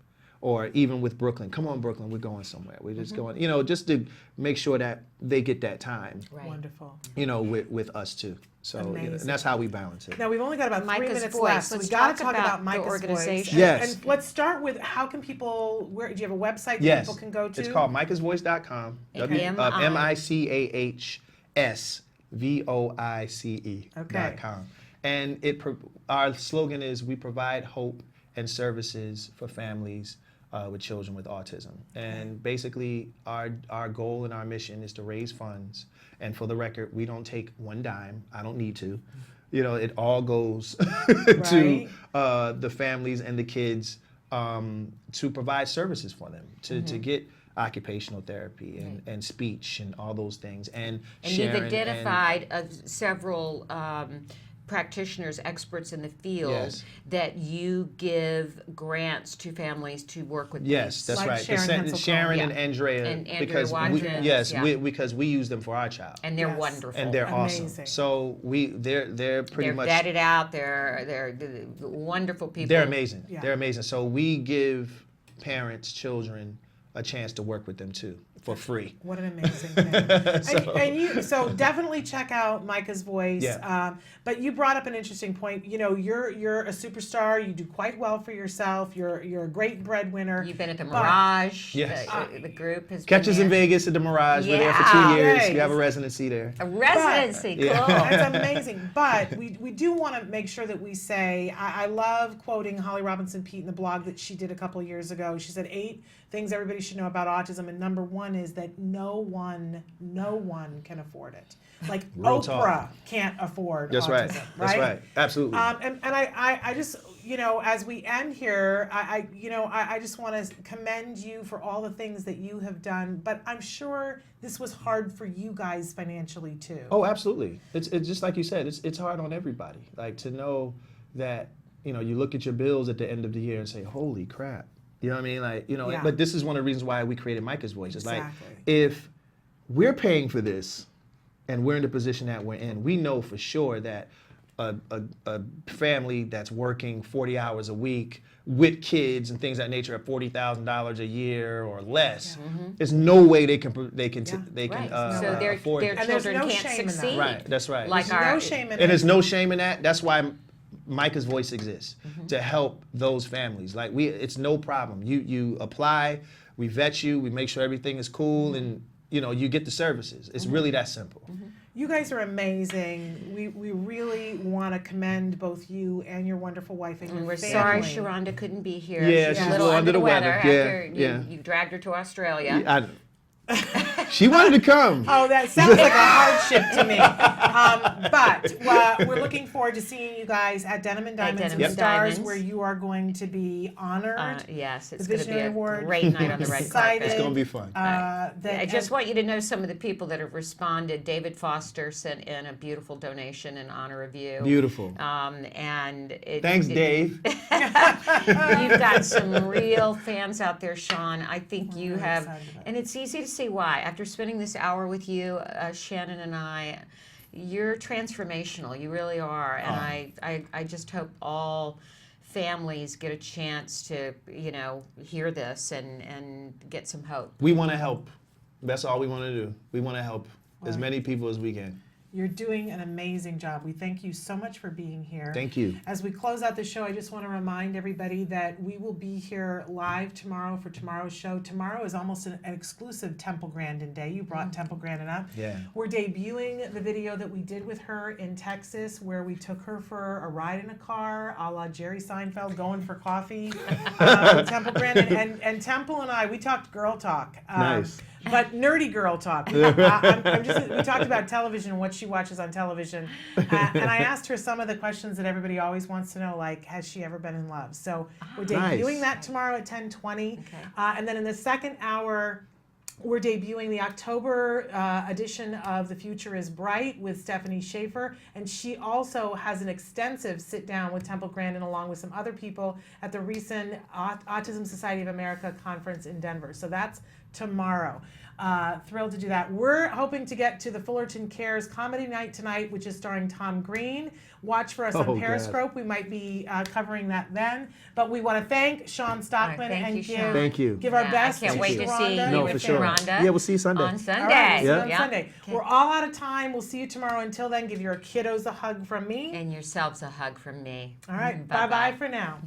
Or even with Brooklyn, come on, Brooklyn, we're going somewhere. We're just going, just to make sure that they get that time. Right. Wonderful. With us too. So, and that's how we balance it. Now, we've only got about 3 minutes voice. left, so Let's we got to talk talk about the Micah's organization. voice. Yes. And let's start with, how can people, do you have a website that Yes. people can go to? It's called micahsvoice.com. MICAHSVOICE.com. And our slogan is, we provide hope and services for families with children with autism. And basically, our goal and our mission is to raise funds. And for the record, we don't take one dime. I don't need to. It all goes to the families and the kids to provide services for them, to get occupational therapy and speech and all those things. And you've identified several practitioners, experts in the field, that you give grants to families to work with. Yes, that's like right. Sharon and Andrea, because because we use them for our child, and they're wonderful, and they're awesome. So they're pretty much vetted out. They're wonderful people. They're amazing. Yeah. They're amazing. So we give parents, children, a chance to work with them too. for free. What an amazing thing. So- and you, so definitely check out Micah's voice. Yeah. But you brought up an interesting point. You know, you're a superstar. You do quite well for yourself. You're a great breadwinner. You've been at the But- Mirage. Yes. The group has Catches been in there. Vegas at the Mirage. We're there for Yeah. 2 years. Yay. We have a residency there. A residency, But- cool. That's amazing. But we do want to make sure that we say, I love quoting Holly Robinson Peete in the blog that she did a couple of years ago. She said 8 things everybody should know about autism, and number 1 is that no one can afford it. Like Real Oprah talk. can't afford That's autism, right. That's right. Absolutely. And I just, you know, as we end here, I just want to commend you for all the things that you have done. But I'm sure this was hard for you guys financially too. Oh, absolutely. It's just like you said. It's hard on everybody. Like to know that you look at your bills at the end of the year and say, "Holy crap!" You know what I mean? Like Yeah. But this is one of the reasons why we created Micah's Voice. It's like Exactly. if we're paying for this and we're in the position that we're in, we know for sure that a family that's working 40 hours a week with kids and things of that nature at $40,000 a year or less, there's no way they can Right. So their afford it. And there's children no can't shame in that. succeed. Right, that's right. Like There's our no shame in And it. there's no shame in that. That's why Micah's Voice exists, to help those families. Like it's no problem. You apply, we vet you, we make sure everything is cool, and you get the services. It's really that simple. You guys are amazing. We really want to commend both you and your wonderful wife and your We're family. sorry Sharonda couldn't be here. Yeah, she's she's a little under the weather Yeah, after yeah. you dragged her to Australia. She wanted to come. Oh, that sounds like a hardship to me. But we're looking forward to seeing you guys at Denim and Diamonds Denim and and Stars, Diamonds. where you are going to be honored. Yes, it's the going to be Visionary a Award. great night on the red Excited. carpet. It's gonna be fun. I just want you to know some of the people that have responded. David Foster sent in a beautiful donation in honor of you. Beautiful. And Thanks, Dave. You've got some real fans out there, Sean. I think you really have, excited about and it's easy to see why. After spending this hour with you, Shannon and I, you're transformational. You really are, and I just hope all families get a chance to hear this and get some hope. We want to help. That's all we want to do. We want to help as many people as we can. You're doing an amazing job. We thank you so much for being here. Thank you. As we close out the show, I just want to remind everybody that we will be here live tomorrow for tomorrow's show. Tomorrow is almost an exclusive Temple Grandin Day. You brought Temple Grandin up. Yeah. We're debuting the video that we did with her in Texas, where we took her for a ride in a car, a la Jerry Seinfeld, going for coffee. Temple Grandin and Temple and I, we talked girl talk. Nice. But nerdy girl talk. We talked about television and what she watches on television. And I asked her some of the questions that everybody always wants to know, like, has she ever been in love? So we're debuting that tomorrow at 10:20. And then in the second hour, we're debuting the October edition of The Future is Bright with Stephanie Schaefer. And she also has an extensive sit-down with Temple Grandin along with some other people at the recent Autism Society of America conference in Denver. So that's tomorrow. Thrilled to do that. We're hoping to get to the Fullerton Cares Comedy Night tonight, which is starring Tom Green. Watch for us on Periscope. We might be covering that then. But we want to thank Sean Stockman thank you, Sean. Thank you. give our best I can't to wait to see Sharonda. you No, with for sure. Sharonda. Yeah, we'll see you Sunday. On Sunday. All right, we'll see you Yeah. on Yeah. Sunday. We're all out of time. We'll see you tomorrow. Until then, give your kiddos a hug from me. And yourselves a hug from me. All right, Bye-bye. bye-bye for now.